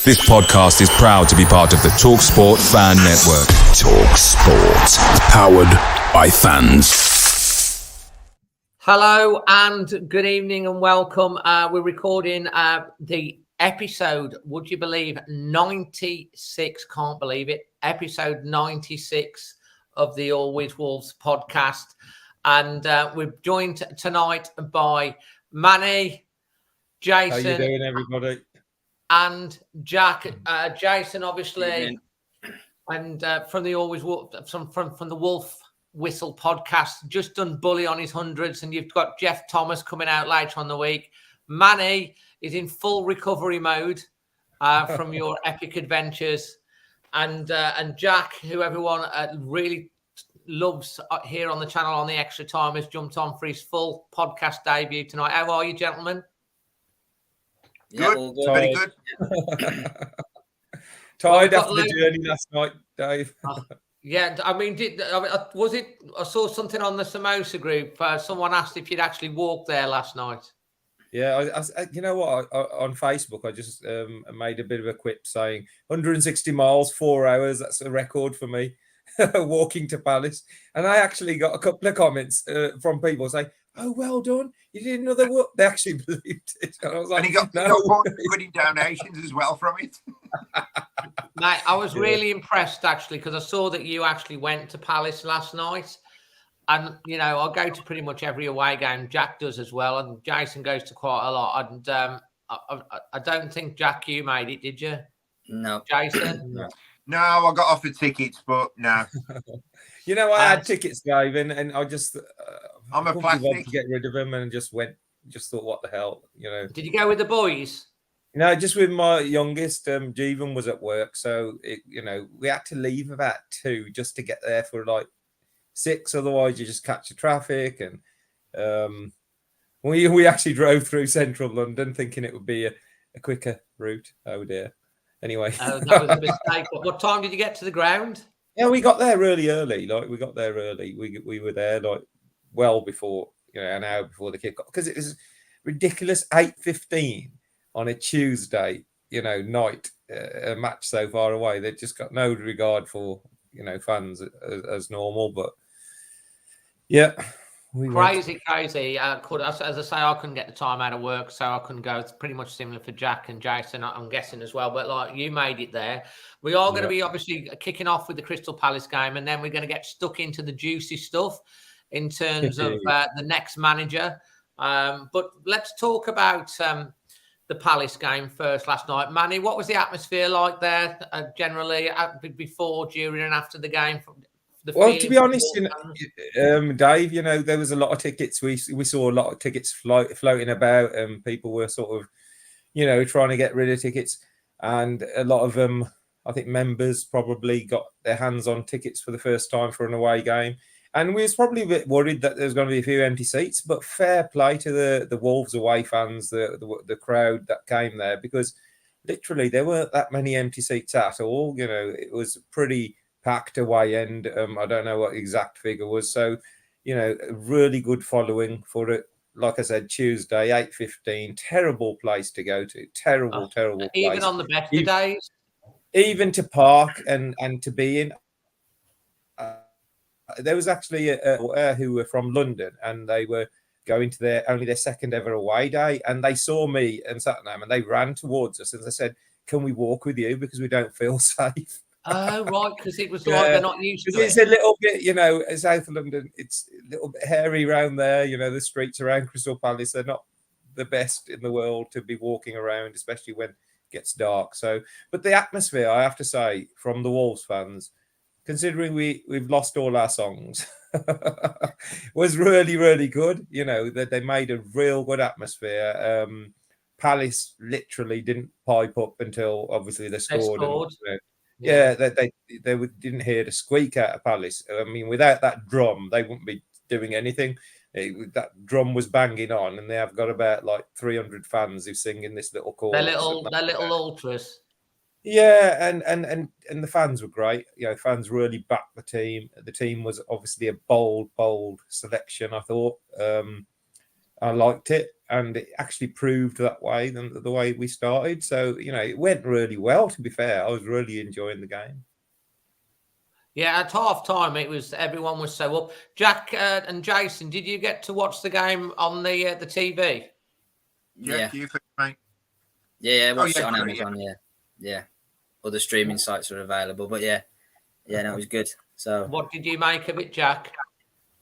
This podcast is proud to be part of the TalkSport Fan Network. TalkSport. Powered by fans. Hello and good evening and welcome. We're recording the episode, would you believe, 96. Can't believe it. Episode 96 of the Always Wolves podcast. And we're joined tonight by Manny, Jason. How you doing, everybody? And Jack. Jason, obviously, and from the Always Wolf, from the Wolf Whistle podcast, just done Bully on his hundreds, and you've got Jeff Thomas coming out later on the week. Manny is in full recovery mode from your epic adventures, and Jack, who everyone really loves here on the channel on the Extra Time, has jumped on for his full podcast debut tonight. How are you, gentlemen? Good, very good. Tired after the journey last night, Dave. Yeah, I mean, was it? I saw something on the Samosa group. Someone asked if you'd actually walked there last night. Yeah, I you know what? On Facebook, I just made a bit of a quip saying 160 miles, 4 hours. That's a record for me, walking to Palace. And I actually got a couple of comments from people saying, "Oh, well done! You did another walk." They actually believed it. And I was like, and he got good donations as well from it. Mate, I was really impressed actually because I saw that you actually went to Palace last night, and you know I go to pretty much every away game. Jack does as well, and Jason goes to quite a lot. And I don't think Jack, you made it, did you? No, Jason. No, I got offered tickets, but no. You know, I had tickets, Dave, and I just I'm a plastic to get rid of them, and just thought, what the hell, you know? Did you go with the boys? No, just with my youngest. Jeevan was at work, so we had to leave about 2 just to get there for like 6. Otherwise, you just catch the traffic, and we actually drove through central London thinking it would be a quicker route. Oh dear. Anyway, that was a mistake. What time did you get to the ground? Yeah, we got there really early. We We were there like well before, an hour before the kickoff, because it was ridiculous. 8:15 on a Tuesday, night, a match so far away. They've just got no regard for, fans as normal. But yeah, crazy. As I say, I couldn't get the time out of work, so I couldn't go. It's pretty much similar for Jack and Jason, I'm guessing as well. But like you made it there. We are going to be obviously kicking off with the Crystal Palace game, and then we're going to get stuck into the juicy stuff in terms of the next manager. But let's talk about the Palace game first last night. Manny, what was the atmosphere like there generally before, during and after the game? Well, to be honest, Dave, there was a lot of tickets. We saw a lot of tickets floating about, and people were sort of, trying to get rid of tickets. And a lot of them, I think members probably got their hands on tickets for the first time for an away game. And we was probably a bit worried that there was going to be a few empty seats, but fair play to the Wolves away fans, the crowd that came there, because literally there weren't that many empty seats at all. It was pretty packed away end. I don't know what the exact figure was. So, a really good following for it. Like I said, Tuesday, 8:15, terrible place to go to. Terrible place. Even on the best of days? Even to park and to be in. There was actually who were from London, and they were going to their second ever away day, and they saw me and Satnam, and they ran towards us, and they said, "Can we walk with you because we don't feel safe?" Oh, right, because it was like they're not used to it. It's a little bit, South London, it's a little bit hairy around there. The streets around Crystal Palace, they're not the best in the world to be walking around, especially when it gets dark. So, but the atmosphere, I have to say, from the Wolves fans, considering we've lost all our songs, was really, really good. That they made a real good atmosphere. Palace literally didn't pipe up until obviously they scored. Yeah, they didn't hear the squeak out of Palace. I mean, without that drum, they wouldn't be doing anything. That drum was banging on, and they have got about like 300 fans who sing in this little chorus. Their little ultras. Yeah, and the fans were great. Fans really backed the team. The team was obviously a bold selection, I thought. I liked it. and it actually proved that way than the way we started. So, it went really well, to be fair. I was really enjoying the game. Yeah, at half time, everyone was so up. Jack and Jason, did you get to watch the game on the TV? Yeah, you first, mate. Yeah, watched it on Amazon. Yeah. Other streaming sites are available, but no, it was good. So, what did you make of it, Jack?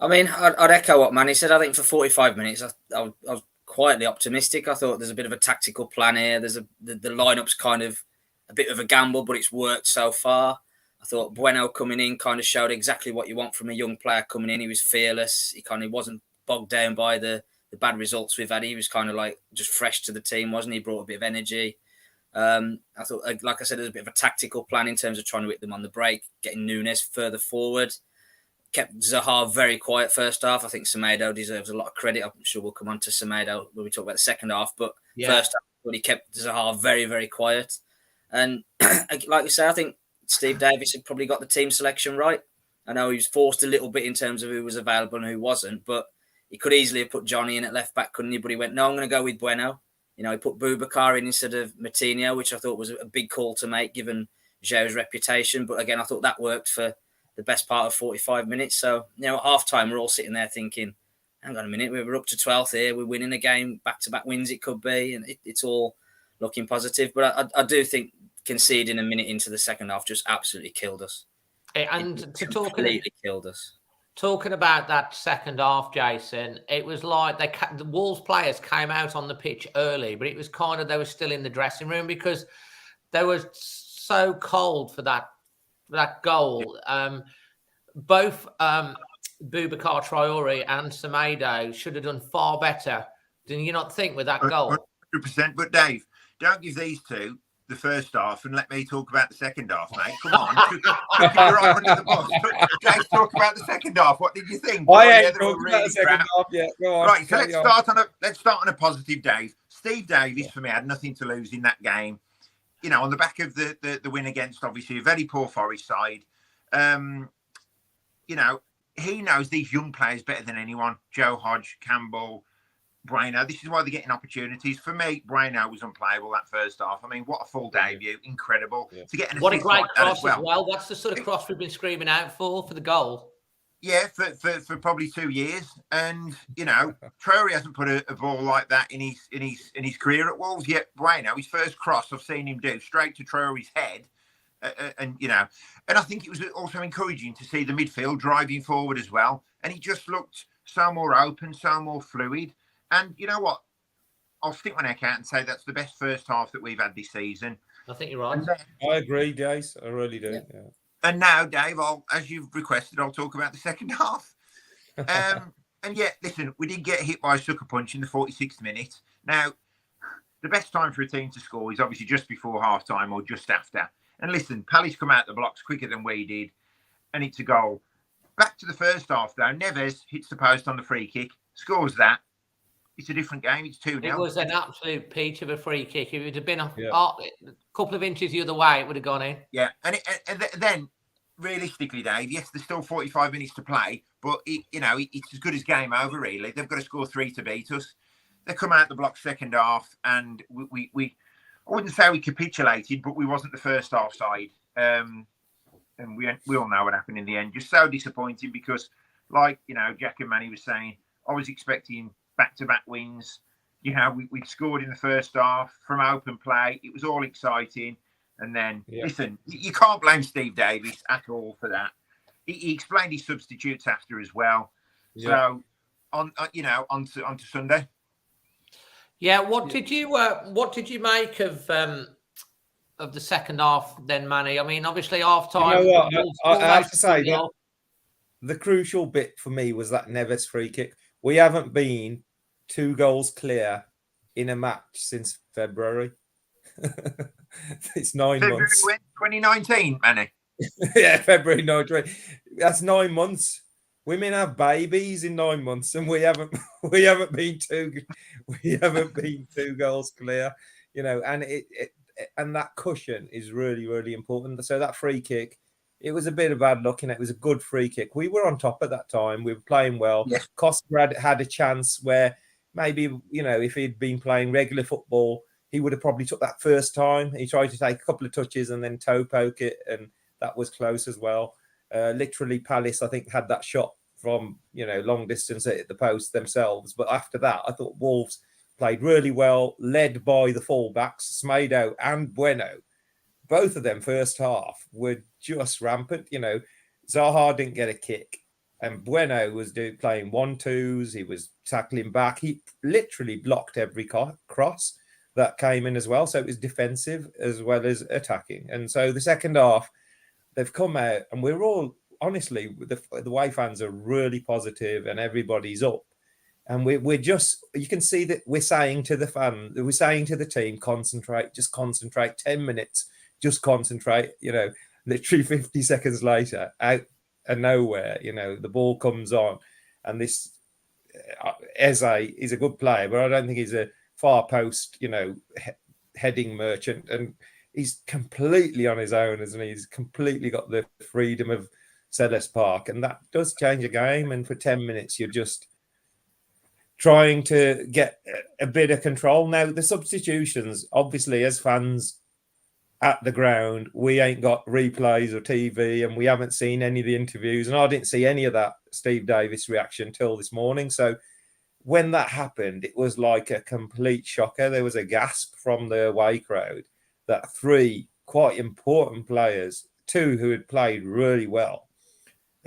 I mean, I'd echo what Manny said. I think for 45 minutes, I was quietly optimistic. I thought there's a bit of a tactical plan here. The lineup's kind of a bit of a gamble, but it's worked so far. I thought Bueno coming in kind of showed exactly what you want from a young player coming in. He was fearless. He kind of wasn't bogged down by the bad results we've had. He was kind of like just fresh to the team, wasn't he? Brought a bit of energy. I thought, like I said, there's a bit of a tactical plan in terms of trying to hit them on the break, getting Nuno further forward. Kept Zaha very quiet first half. I think Semedo deserves a lot of credit. I'm sure we'll come on to Semedo when we talk about the second half. But first half, but he kept Zaha very, very quiet. And like you say, I think Steve Davis had probably got the team selection right. I know he was forced a little bit in terms of who was available and who wasn't, but he could easily have put Johnny in at left back, couldn't he? But he went, no, I'm going to go with Bueno. He put Boubacar in instead of Moutinho, which I thought was a big call to make given Joe's reputation. But again, I thought that worked for the best part of 45 minutes. So, at half-time, we're all sitting there thinking, hang on a minute, we're up to 12th here. We're winning a game, back-to-back wins it could be, and it's all looking positive. But I do think conceding a minute into the second half just absolutely killed us. And completely killed us. Talking about that second half, Jason, it was like the Wolves players came out on the pitch early, but it was kind of they were still in the dressing room because they were so cold for that goal. Both Boubacar Traore and Semedo should have done far better. Do you not think with that goal? 100%. But Dave, don't give these two the first half and let me talk about the second half, mate. Come on. You're right under the bus. Let's talk about the second half. What did you think? I ain't talking about the second half yet. Go on. Right, so let's start on a positive, Dave. Steve Davis, for me, had nothing to lose in that game. On the back of the win against, obviously, a very poor Forest side. He knows these young players better than anyone. Joe Hodge, Campbell, Bueno. This is why they're getting opportunities. For me, Bueno was unplayable that first half. I mean, what a full debut. Incredible. To get an what a assist great like that cross as well. That's the sort of cross we've been screaming out for the goal. Yeah, for probably 2 years. And, Traore hasn't put a ball like that in his career at Wolves yet. Bueno, his first cross I've seen him do straight to Traore's head. And I think it was also encouraging to see the midfield driving forward as well. And he just looked so more open, so more fluid. And you know what? I'll stick my neck out and say that's the best first half that we've had this season. I think you're right. I agree, Jace. I really do. Yeah. And now, Dave, as you've requested, I'll talk about the second half. And yeah, listen, we did get hit by a sucker punch in the 46th minute. Now, the best time for a team to score is obviously just before half-time or just after. And listen, Palace come out the blocks quicker than we did, and it's a goal. Back to the first half, though. Neves hits the post on the free kick, scores that. It's a different game. It's 2-0. It was an absolute peach of a free kick. If it had been a couple of inches the other way, it would have gone in. Yeah, and then realistically, Dave, yes, there's still 45 minutes to play, but it's as good as game over. Really, they've got to score 3 to beat us. They come out the block second half, and we I wouldn't say we capitulated, but we wasn't the first half side. And we all know what happened in the end. Just so disappointing because, like Jack and Manny was saying, I was expecting back-to-back wins. We'd scored in the first half from open play. It was all exciting. And then, listen, you can't blame Steve Davis at all for that. He explained his substitutes after as well. Yeah. So, on to Sunday. Yeah, what did you make of the second half then, Manny? I mean, obviously half time. You know what? I have to say that the crucial bit for me was that Neves free kick. We haven't been 2 goals clear in a match since February. It's 9 months. 2019, Manny. Yeah, February 19. That's 9 months. Women have babies in 9 months, and we haven't been 2 goals clear. And and that cushion is really, really important. So that free kick, it was a bit of bad luck, and it was a good free kick. We were on top at that time. We were playing well. Yes. Costa had a chance where maybe, if he'd been playing regular football, he would have probably took that first time. He tried to take a couple of touches and then toe poke it, and that was close as well. Literally, Palace, I think, had that shot from, long distance at the post themselves. But after that, I thought Wolves played really well, led by the fullbacks, Smedo and Bueno. Both of them first half were just rampant. Zaha didn't get a kick, and Bueno was playing 1-2s. He was tackling back. He literally blocked every cross that came in as well. So it was defensive as well as attacking. And so the second half, they've come out, and we're all, honestly, the away fans are really positive, and everybody's up. And we're just, you can see that we're saying to the team, concentrate, just concentrate, 10 minutes, just concentrate, literally 50 seconds later, out of nowhere, the ball comes on. And this Eze is a good player, but I don't think he's a far post, heading merchant. And he's completely on his own, isn't he? He's completely got the freedom of Sellars Park. And that does change a game. And for 10 minutes, you're just trying to get a bit of control. Now, the substitutions, obviously, as fans at the ground, we ain't got replays or TV, and we haven't seen any of the interviews. And I didn't see any of that Steve Davis reaction till this morning. So when that happened, it was like a complete shocker. There was a gasp from the away crowd that 3 quite important players, 2 who had played really well,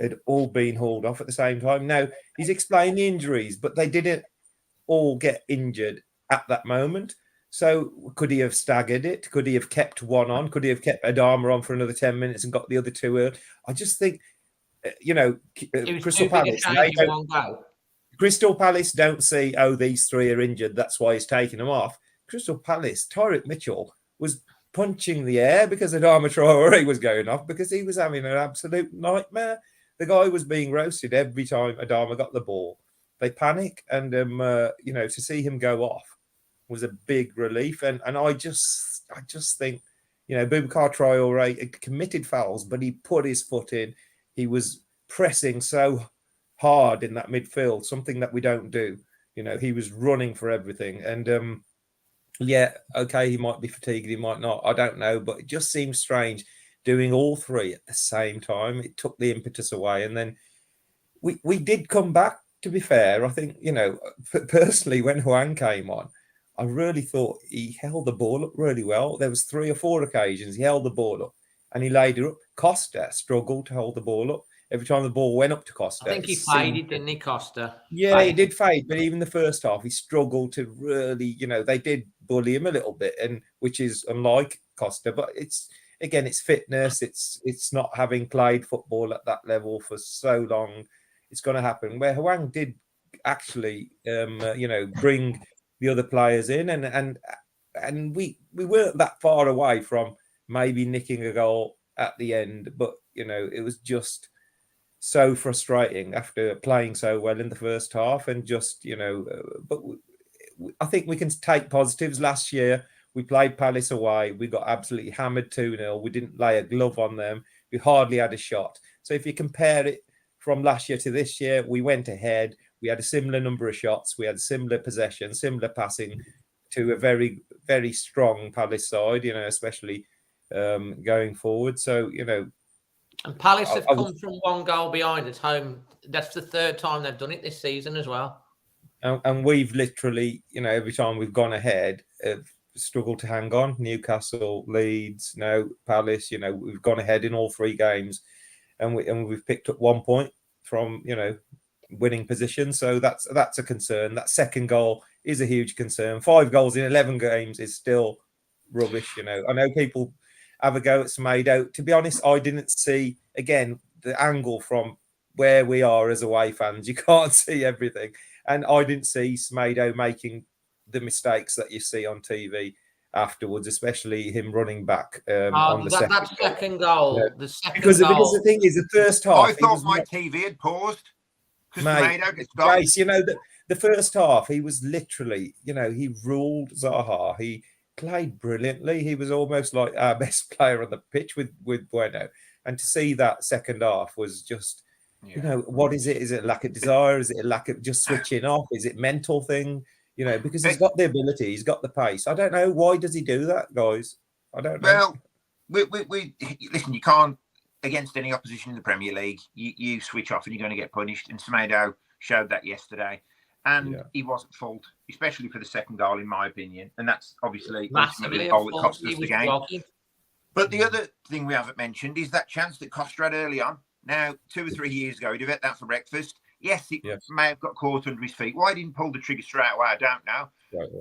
had all been hauled off at the same time. Now, he's explained the injuries, but they didn't all get injured at that moment. So could he have staggered it? Could he have kept one on? Could he have kept Adama on for another 10 minutes and got the other 2 early? I just think, Crystal Palace don't see, these 3 are injured, that's why he's taking them off. Crystal Palace, Tyrick Mitchell was punching the air because Adama Traore was going off, because he was having an absolute nightmare. The guy was being roasted every time Adama got the ball. They panic, and to see him go off was a big relief. And I just think, Boubacar Traore committed fouls, but he put his foot in. He was pressing so hard in that midfield, something that we don't do. He was running for everything. And he might be fatigued, he might not, I don't know, but it just seems strange doing all 3 at the same time. It took the impetus away. And then we did come back, to be fair. I think, personally, when Juan came on, I really thought he held the ball up really well. There was 3 or 4 occasions he held the ball up and he laid it up. Costa struggled to hold the ball up. Every time the ball went up to Costa, I think he faded, didn't he, Costa? Yeah, he did fade, but even the first half, he struggled to really, they did bully him a little bit, and which is unlike Costa. But it's fitness. It's not having played football at that level for so long. It's going to happen. Where Huang did actually, bring the other players in, and we weren't that far away from maybe nicking a goal at the end, but it was just so frustrating after playing so well in the first half. And just but I think we can take positives. Last year we played Palace away, we got absolutely hammered 2-0. We didn't lay a glove on them, we hardly had a shot. So if you compare it from last year to this year, we went ahead. We had a similar number of shots. We had similar possession, similar passing to a very, very strong Palace side, especially going forward. So, And Palace have come from 1 goal behind at home. That's the 3rd time they've done it this season as well. And we've literally, every time we've gone ahead, struggled to hang on. Newcastle, Leeds, Palace, we've gone ahead in all 3 games. And we've picked up 1 point from, winning position. So that's a concern. That second goal is a huge concern. 5 goals in 11 games is still rubbish. I know people have a go at Smedo. To be honest, I didn't see, again, the angle from where we are as away fans. You can't see everything. And I didn't see Smedo making the mistakes that you see on TV afterwards, especially him running back on the second goal. Yeah. The second because goal. The thing is, the first half... I thought my TV had paused. Mate, Grace, the first half, he was literally, he ruled Zaha. He played brilliantly. He was almost like our best player on the pitch with Bueno. And to see that second half was just You know, what is it? Is it lack of desire? Is it a lack of just switching off? Is it mental thing? You know, because he's got the ability, he's got the pace. I don't know. Why does he do that, guys? I don't know. Well, we listen, you can't, against any opposition in the Premier League, you switch off and you're going to get punished. And Semedo showed that yesterday. And he wasn't at fault, especially for the second goal, in my opinion. And that's obviously ultimately the goal that cost us the game. But the other thing we haven't mentioned is that chance that Costa had early on. Now, 2 or 3 years ago, he'd have had that for breakfast. Yes, it may have got caught under his feet. Why didn't pull the trigger straight away? I don't know.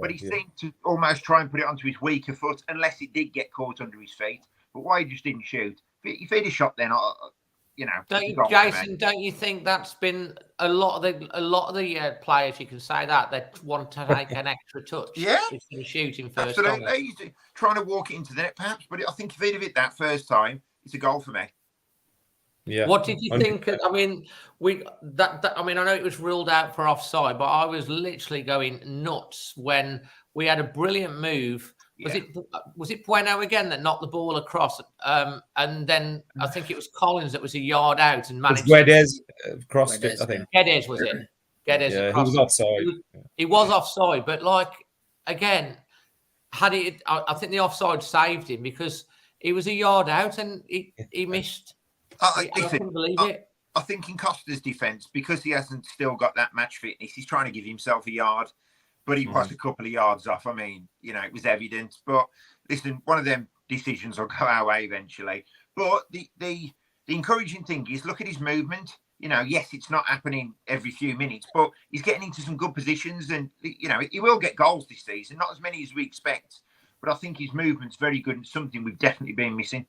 But he seemed to almost try and put it onto his weaker foot, unless it did get caught under his feet. But why he just didn't shoot? If he'd have shot then, you know. Jason, don't you think that's been a lot of the players? You can say that want to take an extra touch. It's going to shoot him first. Absolutely, he's trying to walk it into the net, perhaps. But I think if he'd have hit that first time, it's a goal for me. Yeah. What did you think? I mean, I know it was ruled out for offside, but I was literally going nuts when we had a brilliant move. Was it Bueno again that knocked the ball across? And then I think it was Collins that was a yard out and managed. Guedes crossed it, I think. Guedes was it? Guedes. Yeah, he was offside. He was offside, but again, I think the offside saved him because he was a yard out and he missed. I couldn't believe it. I think in Costa's defence, because he hasn't still got that match fitness, he's trying to give himself a yard, but he was a couple of yards off. I mean, you know, it was evident. But listen, one of them decisions will go our way eventually. But the encouraging thing is, look at his movement. You know, yes, it's not happening every few minutes, but he's getting into some good positions, and you know, he will get goals this season. Not as many as we expect, but I think his movement's very good and something we've definitely been missing.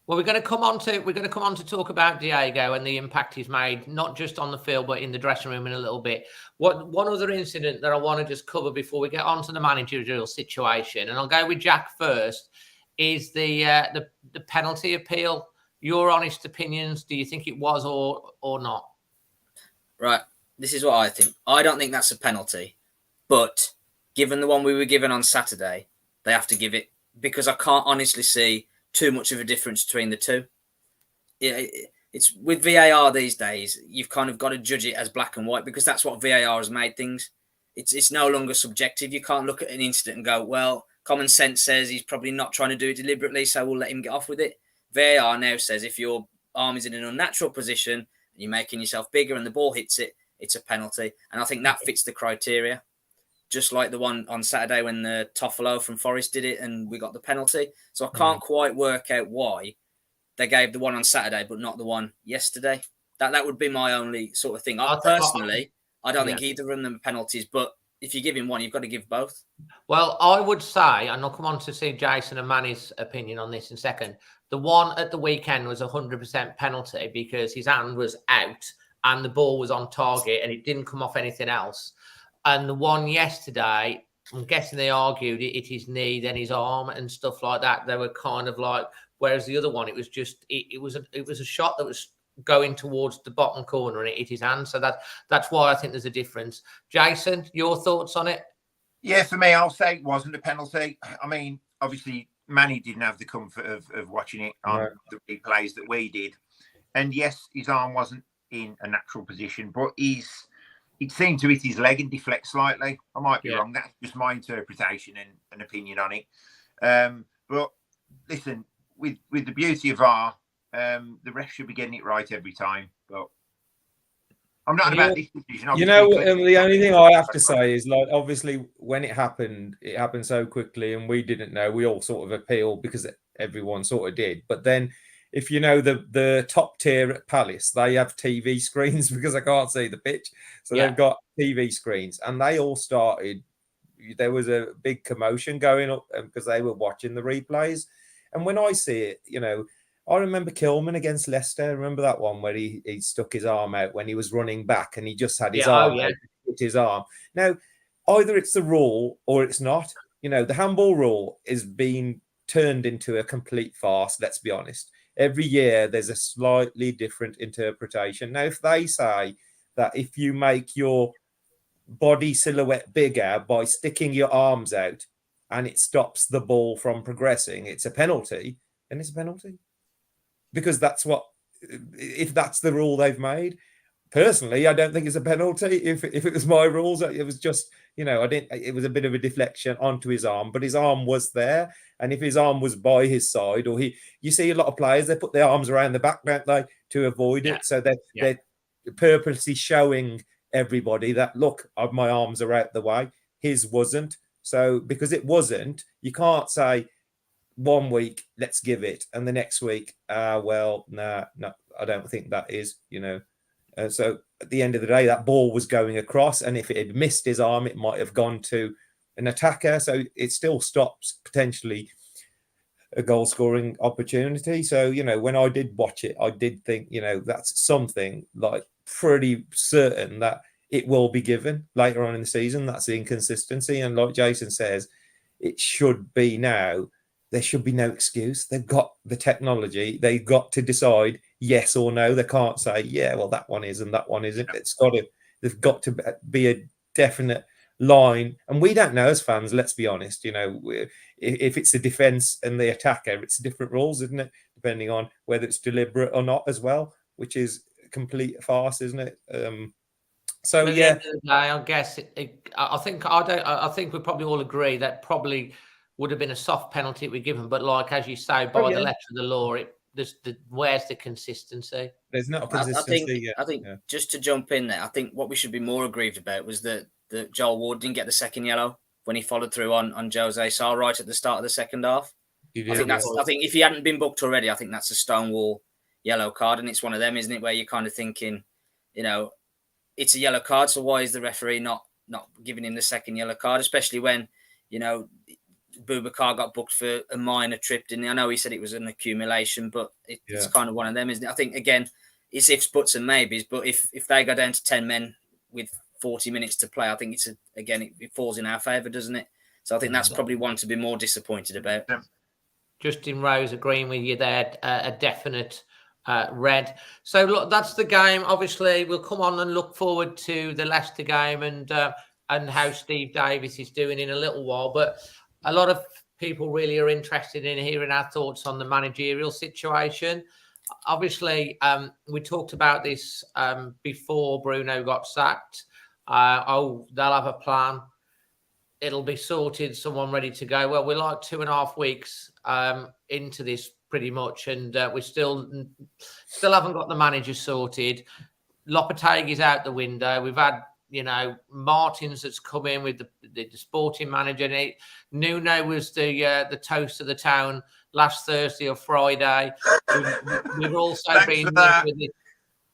Well, we're going to come on to talk about Diego and the impact he's made, not just on the field, but in the dressing room in a little bit. One other incident that I want to just cover before we get on to the managerial situation, and I'll go with Jack first, is the penalty appeal. Your honest opinions, do you think it was or not? Right. This is what I think. I don't think that's a penalty, but given the one we were given on Saturday, they have to give it, because I can't honestly see too much of a difference between the two. It's with VAR these days, you've kind of got to judge it as black and white, because that's what VAR has made things. It's no longer subjective. You can't look at an incident and go, well, common sense says he's probably not trying to do it deliberately, so we'll let him get off with it. VAR now says if your arm is in an unnatural position and you're making yourself bigger and the ball hits it, it's a penalty. And I think that fits the criteria. Just like the one on Saturday when the Toffolo from Forest did it and we got the penalty. So I can't quite work out why they gave the one on Saturday but not the one yesterday. That would be my only sort of thing. I don't think either of them are penalties, but if you give him one, you've got to give both. Well, I would say, and I'll come on to see Jason and Manny's opinion on this in a second, the one at the weekend was 100% penalty because his hand was out and the ball was on target and it didn't come off anything else. And the one yesterday, I'm guessing they argued it his knee, then his arm and stuff like that. They were kind of like, whereas the other one, it was just, it was a shot that was going towards the bottom corner and it hit his hand. So that's why I think there's a difference. Jason, your thoughts on it? Yeah, for me, I'll say it wasn't a penalty. I mean, obviously, Manny didn't have the comfort of watching it on the replays that we did. And yes, his arm wasn't in a natural position, but it seemed to hit his leg and deflect slightly. I might be wrong. That's just my interpretation and opinion on it. But listen, with the beauty of VAR, the ref should be getting it right every time. But I'm not about this decision. You know, the only thing I have to say is, like, obviously, when it happened so quickly and we didn't know. We all sort of appealed because everyone sort of did. But then, if you know the top tier at Palace, they have TV screens because I can't see the pitch. So they've got TV screens and they all started. There was a big commotion going up because they were watching the replays. And when I see it, you know, I remember Kilman against Leicester. Remember that one where he stuck his arm out when he was running back and he just had his arm out, his arm. Now, either it's the rule or it's not. You know, the handball rule is being turned into a complete farce, let's be honest. Every year, there's a slightly different interpretation. Now, if they say that if you make your body silhouette bigger by sticking your arms out and it stops the ball from progressing, it's a penalty, then it's a penalty. Because that's what if that's the rule they've made. Personally, I don't think it's a penalty. If it was my rules, it was just, it was a bit of a deflection onto his arm, but his arm was there. And if his arm was by his side, or you see a lot of players, they put their arms around the back, don't they, to avoid it. So they're purposely showing everybody that, look, my arms are out the way. His wasn't. So because it wasn't, you can't say 1 week, let's give it, and the next week, no, I don't think that is, so at the end of the day, that ball was going across, and if it had missed his arm, it might have gone to an attacker. So it still stops potentially a goal scoring opportunity. So, when I did watch it, I did think, that's something like pretty certain that it will be given later on in the season. That's the inconsistency. And like Jason says, it should be now. There should be no excuse. They've got the technology. They've got to decide yes or no. They can't say, yeah, well, that one is and that one isn't. They've got to be a definite line. And we don't know as fans, let's be honest, if it's the defence and the attacker, it's different rules, isn't it? Depending on whether it's deliberate or not as well, which is a complete farce, isn't it? So, at the end of the day, I guess I think we probably all agree that probably would have been a soft penalty we given, but like as you say, by the letter of the law, where's the consistency? There's not a consistency. I think just to jump in there, I think what we should be more aggrieved about was that Joel Ward didn't get the second yellow when he followed through on Jose Sá right at the start of the second half. I think if he hadn't been booked already, I think that's a stonewall yellow card, and it's one of them, isn't it, where you're kind of thinking, it's a yellow card, so why is the referee not giving him the second yellow card, especially when, Boubacar got booked for a minor trip, didn't he? I know he said it was an accumulation, but it's kind of one of them, isn't it? I think, again, it's ifs, buts and maybes, but if they go down to 10 men with 40 minutes to play, I think it falls in our favour, doesn't it? So I think that's probably one to be more disappointed about. Justin Rose agreeing with you there, a definite red. So look, that's the game. Obviously, we'll come on and look forward to the Leicester game and how Steve Davis is doing in a little while, but a lot of people really are interested in hearing our thoughts on the managerial situation. Obviously, we talked about this before Bruno got sacked. They'll have a plan. It'll be sorted, someone ready to go. Well, we're like 2.5 weeks into this pretty much, and we still haven't got the manager sorted. Lopetegui's out the window. We've had Martins that's come in with the sporting manager. And Nuno was the toast of the town last Thursday or Friday. We've also been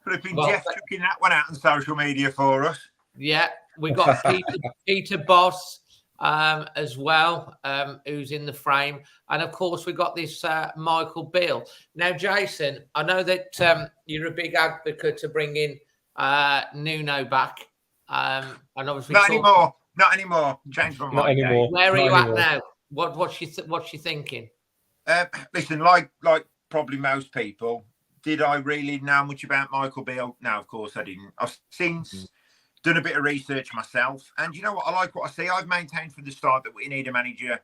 flipping Jeff chucking that one out on social media for us. Yeah, we've got Peter Boss as well, who's in the frame, and of course we've got this Michael Beale. Now, Jason, I know that you're a big advocate to bring in Nuno back. And obviously not anymore. Change my mind. Not anymore. Where are you at now? What's she thinking? Listen, like probably most people, did I really know much about Michael Beale? No, of course I didn't. I've since done a bit of research myself, and you know what? I like what I see. I've maintained from the start that we need a manager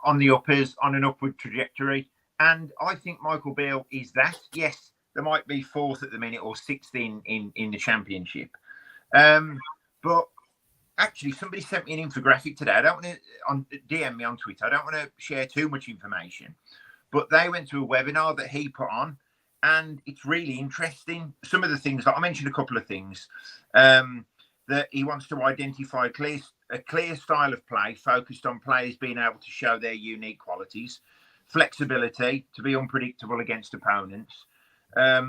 on the uppers, on an upward trajectory, and I think Michael Beale is that. Yes, there might be 4th at the minute or 6th in the Championship. But actually, somebody sent me an infographic today. I don't want to DM me on Twitter. I don't want to share too much information, but they went to a webinar that he put on, and it's really interesting. Some of the things that I mentioned, a couple of things that he wants to identify a clear style of play focused on players being able to show their unique qualities, flexibility to be unpredictable against opponents, a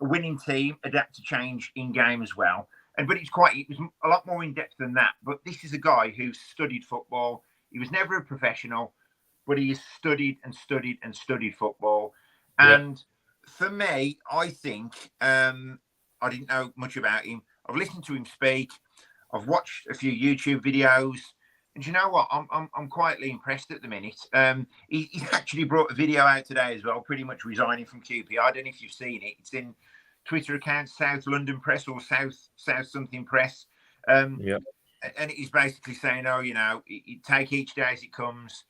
winning team, adapt to change in game as well. But it was a lot more in depth than that. But this is a guy who studied football. He was never a professional, but he has studied and studied and studied football. And for me, I think I didn't know much about him. I've listened to him speak. I've watched a few YouTube videos, and you know what? I'm quietly impressed at the minute. He actually brought a video out today as well, pretty much resigning from QPR. I don't know if you've seen it. It's in Twitter account, South London Press or South something Press. And he's basically saying, take each day as it comes.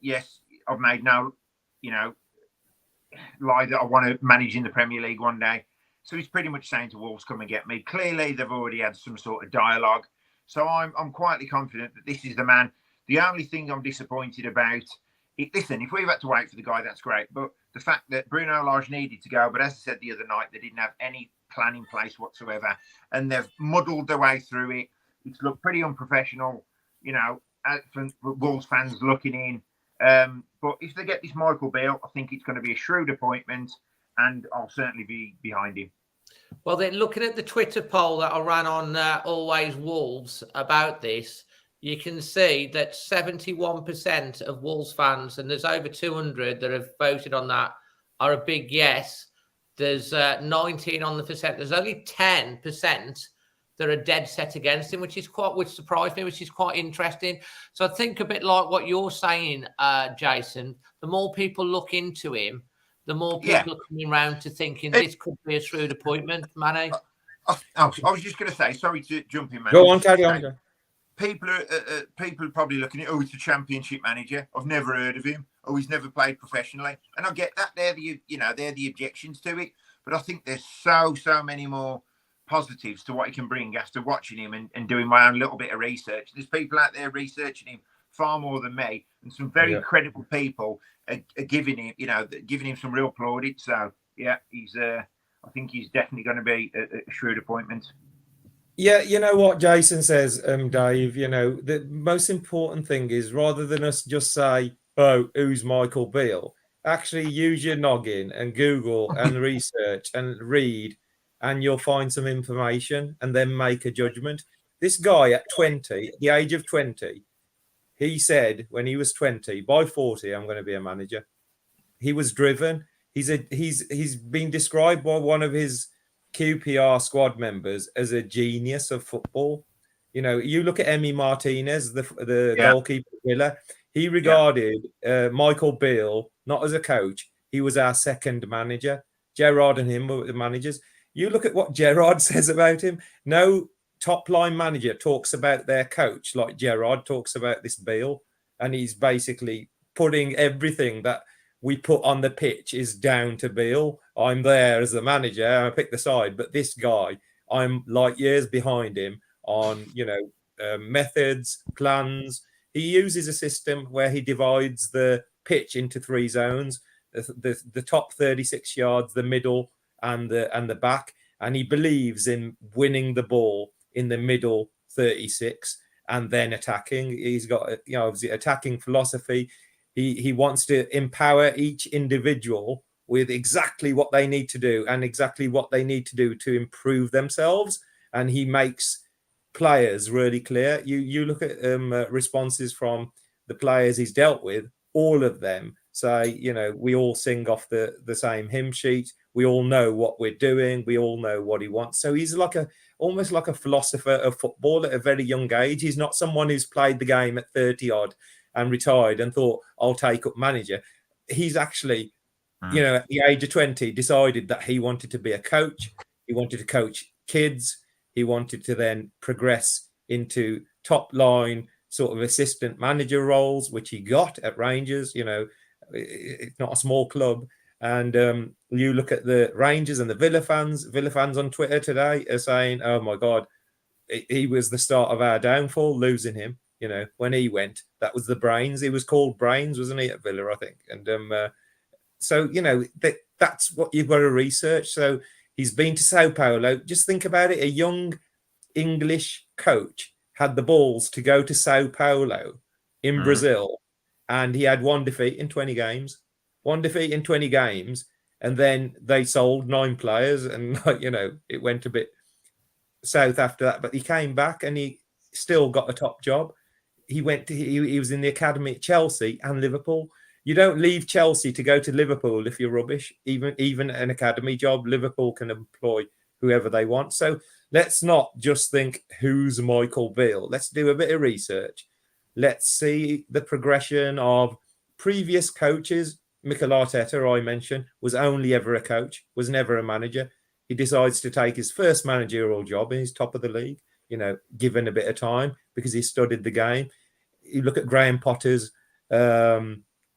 Yes, I've made no lie that I want to manage in the Premier League one day. So he's pretty much saying to Wolves, come and get me. Clearly, they've already had some sort of dialogue. So I'm quietly confident that this is the man. The only thing I'm disappointed about, listen, if we've had to wait for the guy, that's great. But the fact that Bruno Lage needed to go, but as I said the other night, they didn't have any plan in place whatsoever. And they've muddled their way through it. It's looked pretty unprofessional, you know, from Wolves fans looking in. But if they get this Michael Beale, I think it's going to be a shrewd appointment, and I'll certainly be behind him. Well, then, looking at the Twitter poll that I ran on Always Wolves about this, you can see that 71% of Wolves fans, and there's over 200 that have voted on that, are a big yes. There's 19 on the percent. There's only 10% that are dead set against him, which surprised me, which is quite interesting. So I think a bit like what you're saying, Jason, the more people look into him, the more people are coming around to thinking this could be a shrewd appointment, Manny. I was just going to say, sorry to jump in, Manny. Go on, carry on. People are probably looking at, it's a Championship manager. I've never heard of him. He's never played professionally. And I get that. They're the objections to it. But I think there's so many more positives to what he can bring after watching him and doing my own little bit of research. There's people out there researching him far more than me, and some very credible people are giving him some real plaudits. So I think he's definitely going to be a shrewd appointment. Yeah, you know what Jason says, Dave, the most important thing is, rather than us just say, oh, who's Michael Beale, actually use your noggin and Google and research and read, and you'll find some information and then make a judgment. This guy at 20, at the age of 20, he said when he was 20, by 40, I'm going to be a manager. He was driven. He's been described by one of his QPR squad members as a genius of football. You look at Emi Martinez, the goalkeeper of Villa. He regarded Michael Beale not as a coach. He was our second manager. Gerrard and him were the managers. You look at what Gerrard says about him. No top line manager talks about their coach like Gerrard talks about this Beale, and he's basically putting everything that we put on the pitch is down to Beale. I'm there as the manager, I pick the side, but this guy, I'm light years behind him on methods, plans. He uses a system where he divides the pitch into 3 zones: the top 36 yards, the middle, and the back, and he believes in winning the ball in the middle 36 and then attacking. He's got obviously attacking philosophy. He wants to empower each individual with exactly what they need to do and exactly what they need to do to improve themselves, and he makes players really clear. You look at responses from the players he's dealt with, all of them say, we all sing off the same hymn sheet. We all know what we're doing. We all know what he wants. So he's almost like a philosopher of football at a very young age. He's not someone who's played the game at 30 odd and retired and thought, I'll take up manager. He's actually, at the age of 20, decided that he wanted to be a coach. He wanted to coach kids. He wanted to then progress into top line sort of assistant manager roles, which he got at Rangers. It's not a small club. And you look at the Rangers and the Villa fans on Twitter today are saying, oh my God, he was the start of our downfall, losing him. When he went, that was the brains. He was called Brains, wasn't he, at Villa, I think. And so, that's what you've got to research. So he's been to Sao Paulo. Just think about it. A young English coach had the balls to go to Sao Paulo in Brazil, and he had one defeat in 20 games. And then they sold 9 players, and it went a bit south after that. But he came back and he still got a top job. He was in the academy at Chelsea and Liverpool. You don't leave Chelsea to go to Liverpool if you're rubbish. Even an academy job, Liverpool can employ whoever they want. So let's not just think, who's Michael Beale? Let's do a bit of research. Let's see the progression of previous coaches. Mikel Arteta, I mentioned, was only ever a coach, was never a manager. He decides to take his first managerial job and he's top of the league, given a bit of time because he studied the game. You look at Graham Potter's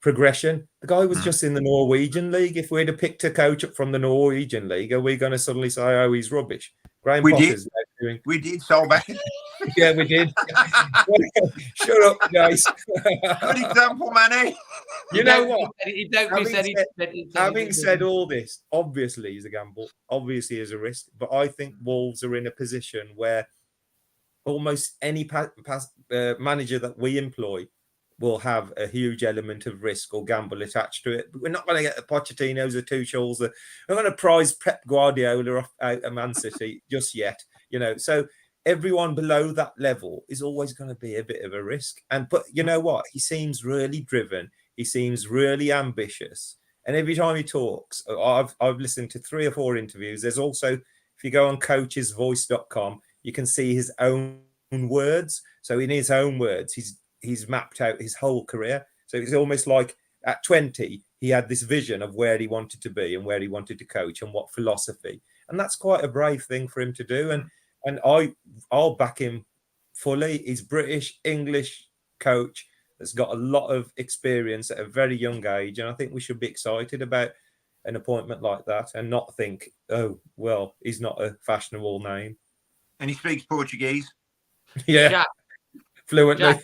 progression. The guy was just in the Norwegian league. If we'd have picked a coach up from the Norwegian league, are we going to suddenly say, oh, he's rubbish? Graham Potter's doing... We did, Solbakken. Yeah, we did. Shut up, guys. Good example, Manny. You know what? Having said all this, obviously he's a gamble. Obviously is a risk. But I think Wolves are in a position where almost any manager that we employ will have a huge element of risk or gamble attached to it. But we're not going to get the Pochettinos or Tuchel's. We're going to prize Pep Guardiola off out of Man City just yet. So everyone below that level is always going to be a bit of a risk. But you know what? He seems really driven. He seems really ambitious. And every time he talks, I've listened to 3 or 4 interviews. There's also, if you go on coachesvoice.com, you can see his own words. So in his own words, he's mapped out his whole career. So it's almost like at 20, he had this vision of where he wanted to be and where he wanted to coach and what philosophy. And that's quite a brave thing for him to do. And I'll back him fully. He's British, English coach that's got a lot of experience at a very young age. And I think we should be excited about an appointment like that and not think, oh, well, he's not a fashionable name. And he speaks Portuguese. Yeah. Jack, fluently.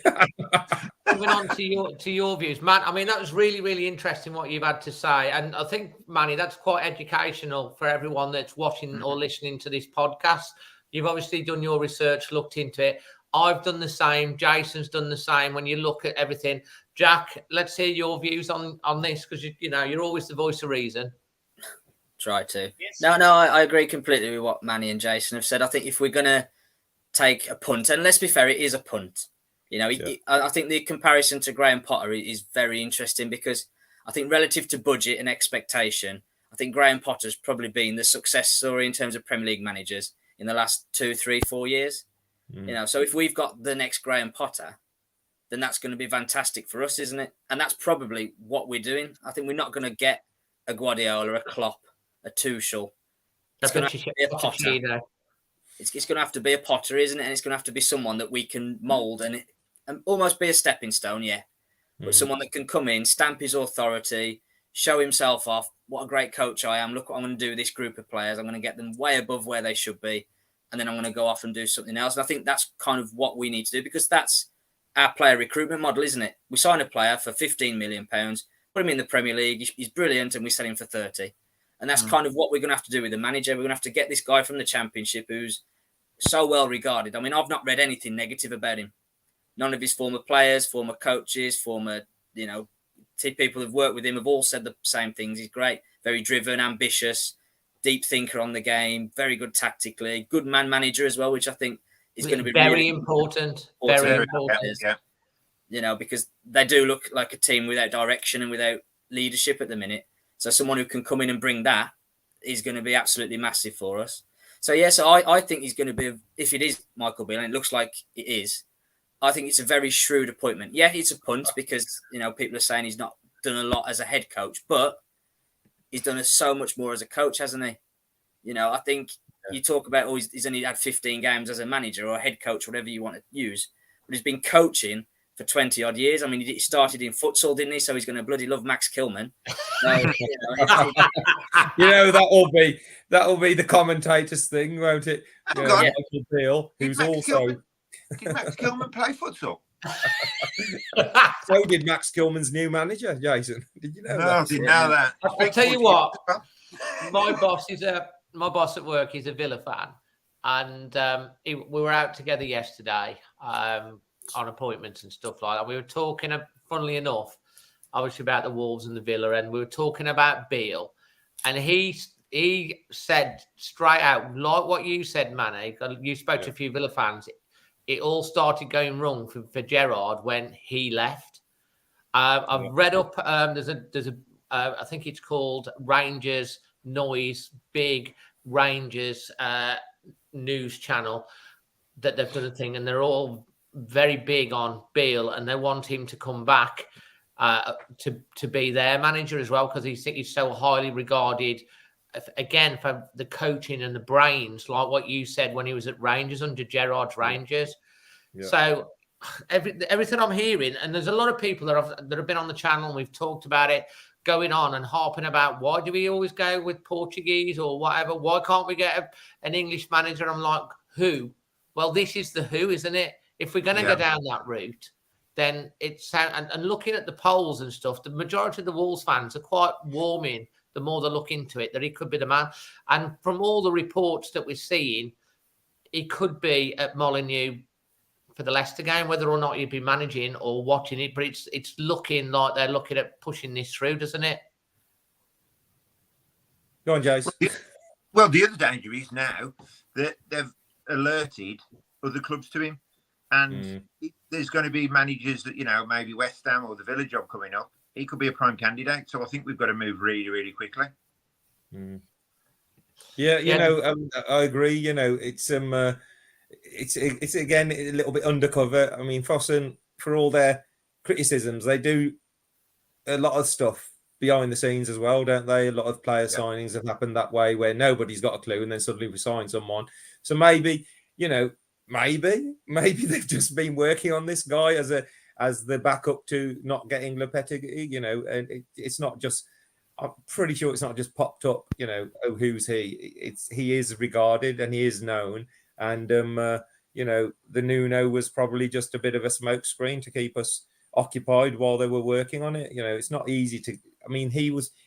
Moving on to your views, Matt. I mean, that was really, really interesting what you've had to say. And I think, Manny, that's quite educational for everyone that's watching or listening to this podcast. You've obviously done your research, looked into it. I've done the same. Jason's done the same. When you look at everything, Jack, let's hear your views on this, because you're always the voice of reason. Try to. Yes. No, I agree completely with what Manny and Jason have said. I think if we're going to take a punt, and let's be fair, it is a punt. I think the comparison to Graham Potter is very interesting, because I think relative to budget and expectation, I think Graham Potter's probably been the success story in terms of Premier League managers in the last 2, 3, 4 years. So if we've got the next Graham Potter, then that's going to be fantastic for us, isn't it? And that's probably what we're doing. I think we're not going to get a Guardiola, a Klopp, a Tuchel. It's going to have to be a Potter. It's going to have to be a Potter, isn't it? And it's going to have to be someone that we can mould and almost be a stepping stone, yeah. But someone that can come in, stamp his authority, show himself off. What a great coach I am. Look what I'm going to do with this group of players. I'm going to get them way above where they should be. And then I'm going to go off and do something else. And I think that's kind of what we need to do, because that's our player recruitment model, isn't it? We sign a player for £15 million, put him in the Premier League. He's brilliant, and we sell him for 30. And that's kind of what we're going to have to do with the manager. We're going to have to get this guy from the Championship who's so well regarded. I mean, I've not read anything negative about him. None of his former players, former coaches, former, people who've worked with him have all said the same things. He's great, very driven, ambitious, deep thinker on the game, very good tactically, good man manager as well, which I think is going to be very really important. Very important. Yeah. Because they do look like a team without direction and without leadership at the minute. So someone who can come in and bring that is going to be absolutely massive for us. So, I think he's going to be, if it is Michael Beale, and it looks like it is, I think it's a very shrewd appointment. Yeah, it's a punt because, people are saying he's not done a lot as a head coach, but he's done so much more as a coach, hasn't he? I think you talk about, he's only had 15 games as a manager or a head coach, whatever you want to use, but he's been coaching for 20 odd years. I mean, he started in futsal, didn't he? So he's going to bloody love Max Kilman. So, that'll be the commentator's thing, won't it? Michael Beale, who's also... Did Max Kilman play futsal? So did Max Kilman's new manager, Jason. Did you know that? I didn't know that. I'll tell you what, my boss at work is a Villa fan, and we were out together yesterday on appointments and stuff like that. We were talking, funnily enough, obviously about the Wolves and the Villa, and we were talking about Beale, and he said straight out, like what you said, Manny. You spoke to a few Villa fans. It all started going wrong for Gerrard when he left. I've read up. There's a I think it's called Rangers Noise, big Rangers news channel that they've done a thing, and they're all very big on Beale, and they want him to come back to be their manager as well, because he's so highly regarded. Again, for the coaching and the brains, like what you said when he was at Rangers under Gerrard's Rangers. Yeah. So everything I'm hearing, and there's a lot of people that have been on the channel and we've talked about it, going on and harping about why do we always go with Portuguese or whatever? Why can't we get an English manager? I'm like, who? Well, this is the who, isn't it? If we're going to go down that route, then it's and looking at the polls and stuff, the majority of the Wolves fans are quite warming the more they look into it, that he could be the man. And from all the reports that we're seeing, he could be at Molineux for the Leicester game, whether or not he'd be managing or watching it, but it's looking like they're looking at pushing this through, doesn't it? Go on, Jace. Well, the other danger is now that they've alerted other clubs to him, and there's going to be managers that, maybe West Ham or the Villa job coming up. He could be a prime candidate, so I think we've got to move really, really quickly. Yeah, I agree. It's again a little bit undercover. I mean, Fossen, for all their criticisms, they do a lot of stuff behind the scenes as well, don't they? A lot of player signings have happened that way, where nobody's got a clue, and then suddenly we sign someone. So maybe they've just been working on this guy as the backup to not getting Lopetegui, and it's not just. I'm pretty sure it's not just popped up, oh, who's he? He is regarded and he is known. And, the Nuno was probably just a bit of a smokescreen to keep us occupied while they were working on it. It's not easy to,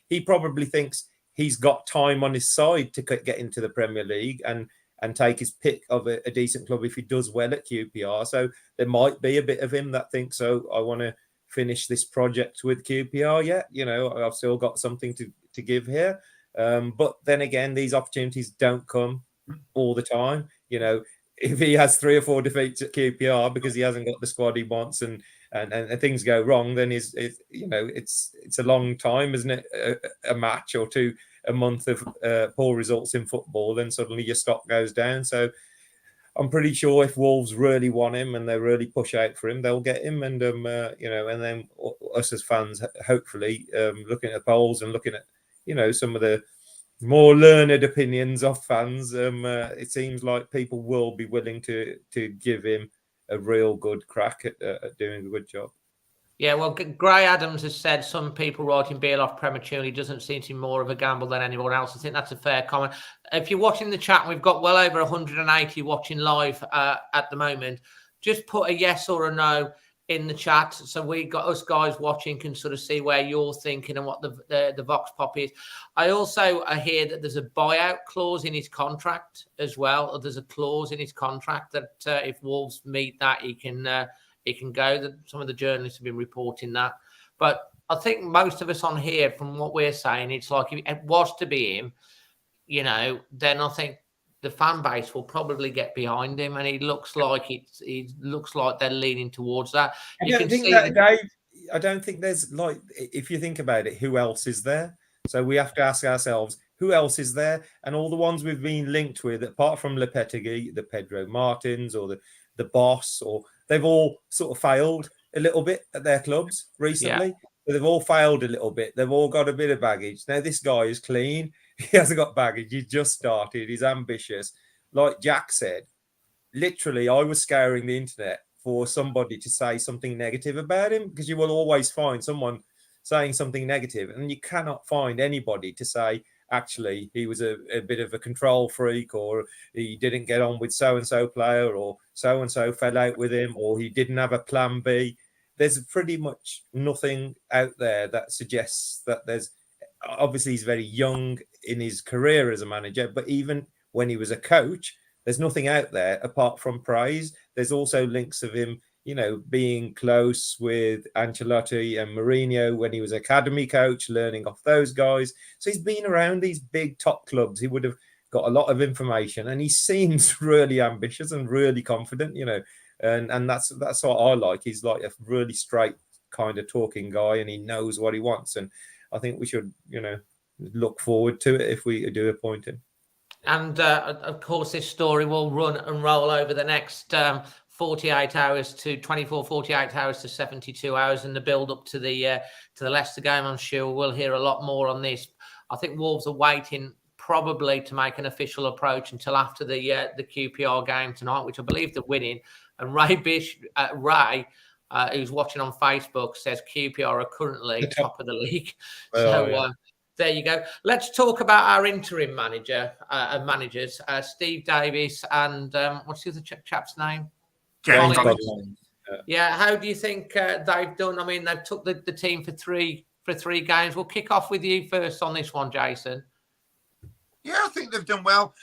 he probably thinks he's got time on his side to get into the Premier League and take his pick of a decent club if he does well at QPR. So there might be a bit of him that thinks, I want to finish this project with QPR yet. I've still got something to give here. But then again, these opportunities don't come all the time. If he has 3 or 4 defeats at QPR because he hasn't got the squad he wants and things go wrong, then it's a long time, isn't it? A match or two, a month of poor results in football, then suddenly your stock goes down. So I'm pretty sure if Wolves really want him and they really push out for him, they'll get him. And and then us as fans, hopefully, looking at the polls and looking at some of the more learned opinions of fans, it seems like people will be willing to give him a real good crack at doing a good job. Yeah, well, Gray Adams has said some people writing Beale off prematurely doesn't seem to be more of a gamble than anyone else. I think that's a fair comment. If you're watching the chat, we've got well over 180 watching live at the moment. Just put a yes or a no in the chat, so we got us guys watching can sort of see where you're thinking and what the vox pop is. I also hear that there's a buyout clause in his contract as well, or there's a clause in his contract that if Wolves meet that, he can go. Some of the journalists have been reporting that. But I think most of us on here, from what we're saying, it's like if it was to be him, then I think the fan base will probably get behind him, and he looks like they're leaning towards that. Dave, I don't think there's, like, if you think about it, who else is there? So we have to ask ourselves, who else is there? And all the ones we've been linked with, apart from Lopetegui, the Pedro Martins or the boss, or they've all sort of failed a little bit at their clubs recently. Yeah. But they've all failed a little bit. They've all got a bit of baggage. Now, this guy is clean. He hasn't got baggage. He's just started. He's ambitious. Like Jack said, literally, I was scouring the internet for somebody to say something negative about him, because you will always find someone saying something negative, and you cannot find anybody to say, actually, he was a bit of a control freak, or he didn't get on with so-and-so player, or so-and-so fell out with him, or he didn't have a plan B. There's pretty much nothing out there that suggests that there's... Obviously, he's very young in his career as a manager, but even when he was a coach, there's nothing out there apart from praise. There's also links of him, being close with Ancelotti and Mourinho when he was academy coach, learning off those guys. So he's been around these big top clubs. He would have got a lot of information, and he seems really ambitious and really confident, and that's what I like. He's like a really straight kind of talking guy, and he knows what he wants. And I think we should, look forward to it if we do appoint him. And of course, this story will run and roll over the next 48 hours to 72 hours in the build up to the Leicester game. I'm sure we'll hear a lot more on this. I think Wolves are waiting probably to make an official approach until after the QPR game tonight, which I believe they're winning. And Ray, who's watching on Facebook, says QPR are currently top of the league. There you go. Let's talk about our interim managers, Steve Davis and what's the other chap's name? James Collins. Yeah, how do you think they've done? I mean, they've took the team for three games. We'll kick off with you first on this one, Jason. Yeah, I think they've done well.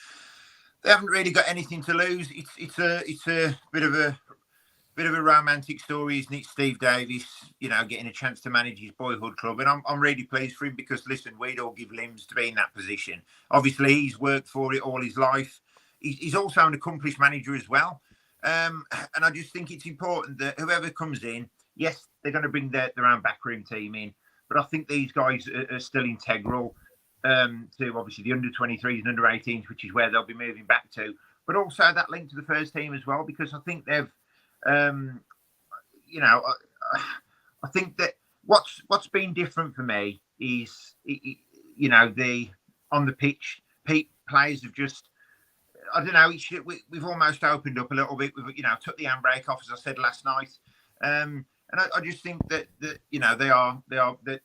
They haven't really got anything to lose. It's a bit of a romantic story, isn't it? Steve Davis, getting a chance to manage his boyhood club, and I'm really pleased for him because listen, we'd all give limbs to be in that position. Obviously, he's worked for it all his life. He's also an accomplished manager as well, and I just think it's important that whoever comes in, yes, they're going to bring their own backroom team in, but I think these guys are still integral to obviously the under-23s and under-18s, which is where they'll be moving back to, but also that link to the first team as well, because I think they've I think that what's been different for me is, the on the pitch, players have just, I don't know, we've almost opened up a little bit. We've, took the handbrake off, as I said last night. And I just think that they are the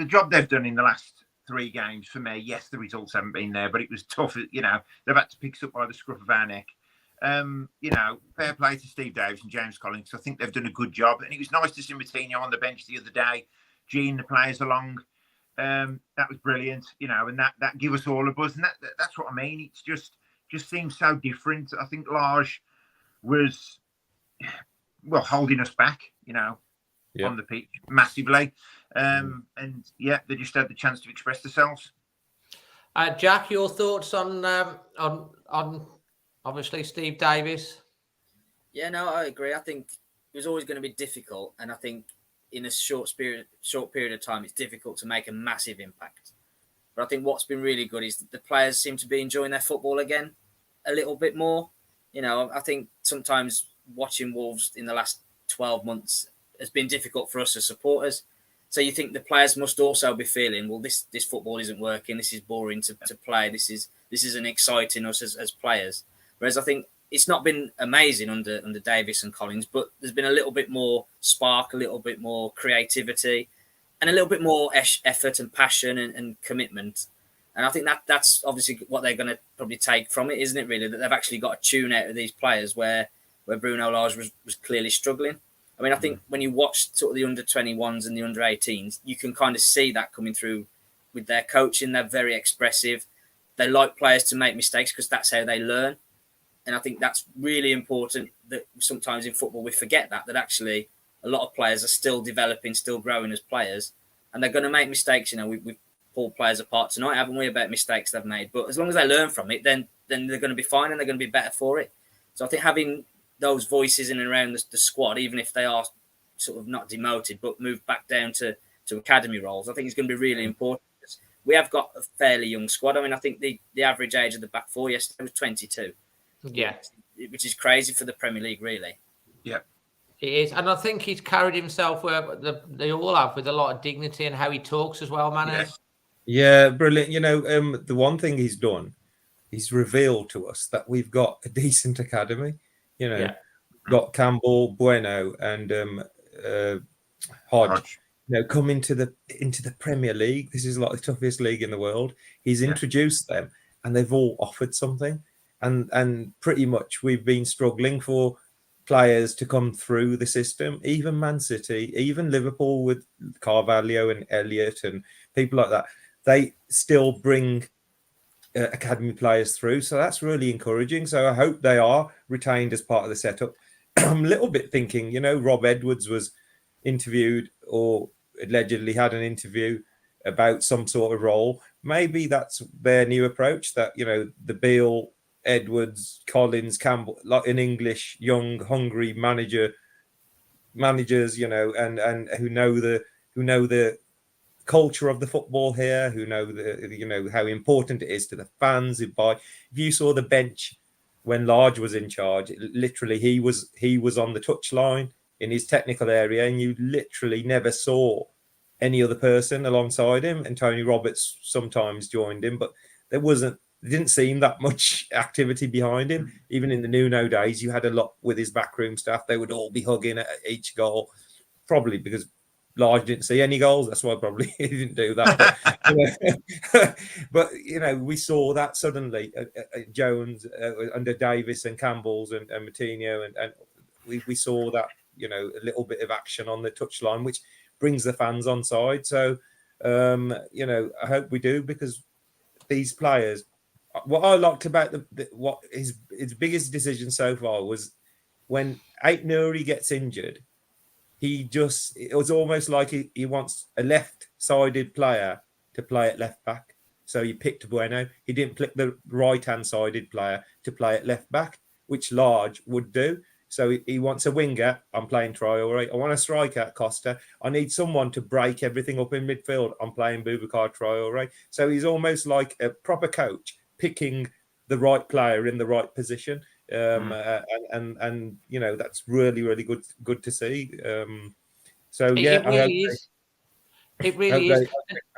job they've done in the last 3 games for me. Yes, the results haven't been there, but it was tough. They've had to pick us up by the scruff of our neck. Fair play to Steve Davis and James Collins. I think they've done a good job, and it was nice to see Moutinho on the bench the other day, Gene the players along. That was brilliant, and that give us all a buzz, and that's what I mean. It's just seems so different. I think Lage was holding us back, on the pitch massively, and they just had the chance to express themselves. Jack, your thoughts on obviously Steve Davis? Yeah, no, I agree. I think it was always going to be difficult, and I think in a short period of time, it's difficult to make a massive impact. But I think what's been really good is that the players seem to be enjoying their football again a little bit more. I think sometimes watching Wolves in the last 12 months has been difficult for us as supporters. So you think the players must also be feeling, well, this football isn't working. This is boring to play. This isn't exciting us as players. Whereas I think it's not been amazing under Davis and Collins, but there's been a little bit more spark, a little bit more creativity, and a little bit more effort and passion and commitment. And I think that's obviously what they're going to probably take from it, isn't it, really? That they've actually got a tune out of these players where Bruno Lage was clearly struggling. I mean, I think when you watch sort of the under-21s and the under-18s, you can kind of see that coming through with their coaching. They're very expressive. They like players to make mistakes because that's how they learn. And I think that's really important, that sometimes in football we forget that actually a lot of players are still developing, still growing as players, and they're going to make mistakes. We've pulled players apart tonight, haven't we, about mistakes they've made? But as long as they learn from it, then they're going to be fine and they're going to be better for it. So I think having those voices in and around the squad, even if they are sort of not demoted but moved back down to academy roles, I think it's going to be really important. We have got a fairly young squad. I mean, I think the average age of the back four yesterday was 22. Yeah, which is crazy for the Premier League, really. Yeah, it is, and I think he's carried himself where they all have, with a lot of dignity and how he talks as well, Manny. Yeah, brilliant. The one thing he's done, he's revealed to us that we've got a decent academy. We've got Campbell, Bueno, and Hodge. Come into the Premier League. This is like the toughest league in the world. He's introduced them, and they've all offered something. And pretty much we've been struggling for players to come through the system. Even Man City, even Liverpool with Carvalho and Elliott and people like that, they still bring academy players through. So that's really encouraging. So I hope they are retained as part of the setup. I'm a little bit thinking, Rob Edwards was interviewed or allegedly had an interview about some sort of role. Maybe that's their new approach, that, the Beale, Edwards, Collins, Campbell, like an English, young, hungry managers, and who know the culture of the football here, who know how important it is to the fans. If you saw the bench when Lage was in charge, literally he was on the touchline in his technical area, and you literally never saw any other person alongside him. And Tony Roberts sometimes joined him, but there wasn't there didn't seem that much activity behind him. Even in the Nuno days, you had a lot with his backroom staff. They would all be hugging at each goal, probably because Large didn't see any goals. That's why probably he didn't do that. But we saw that suddenly. Jones under Davis and Campbell's and Moutinho, and we saw that a little bit of action on the touchline, which brings the fans on side. So I hope we do, because these players. What I liked about what his biggest decision so far was when Ait-Nouri gets injured. It was almost like he wants a left-sided player to play at left back. So he picked Bueno. He didn't pick the right-hand-sided player to play at left back, which Large would do. So he wants a winger. I'm playing Traore. I want a striker, Costa. I need someone to break everything up in midfield. I'm playing Boubacar Traore. So he's almost like a proper coach picking the right player in the right position. And that's really, really good to see. So yeah, it really is.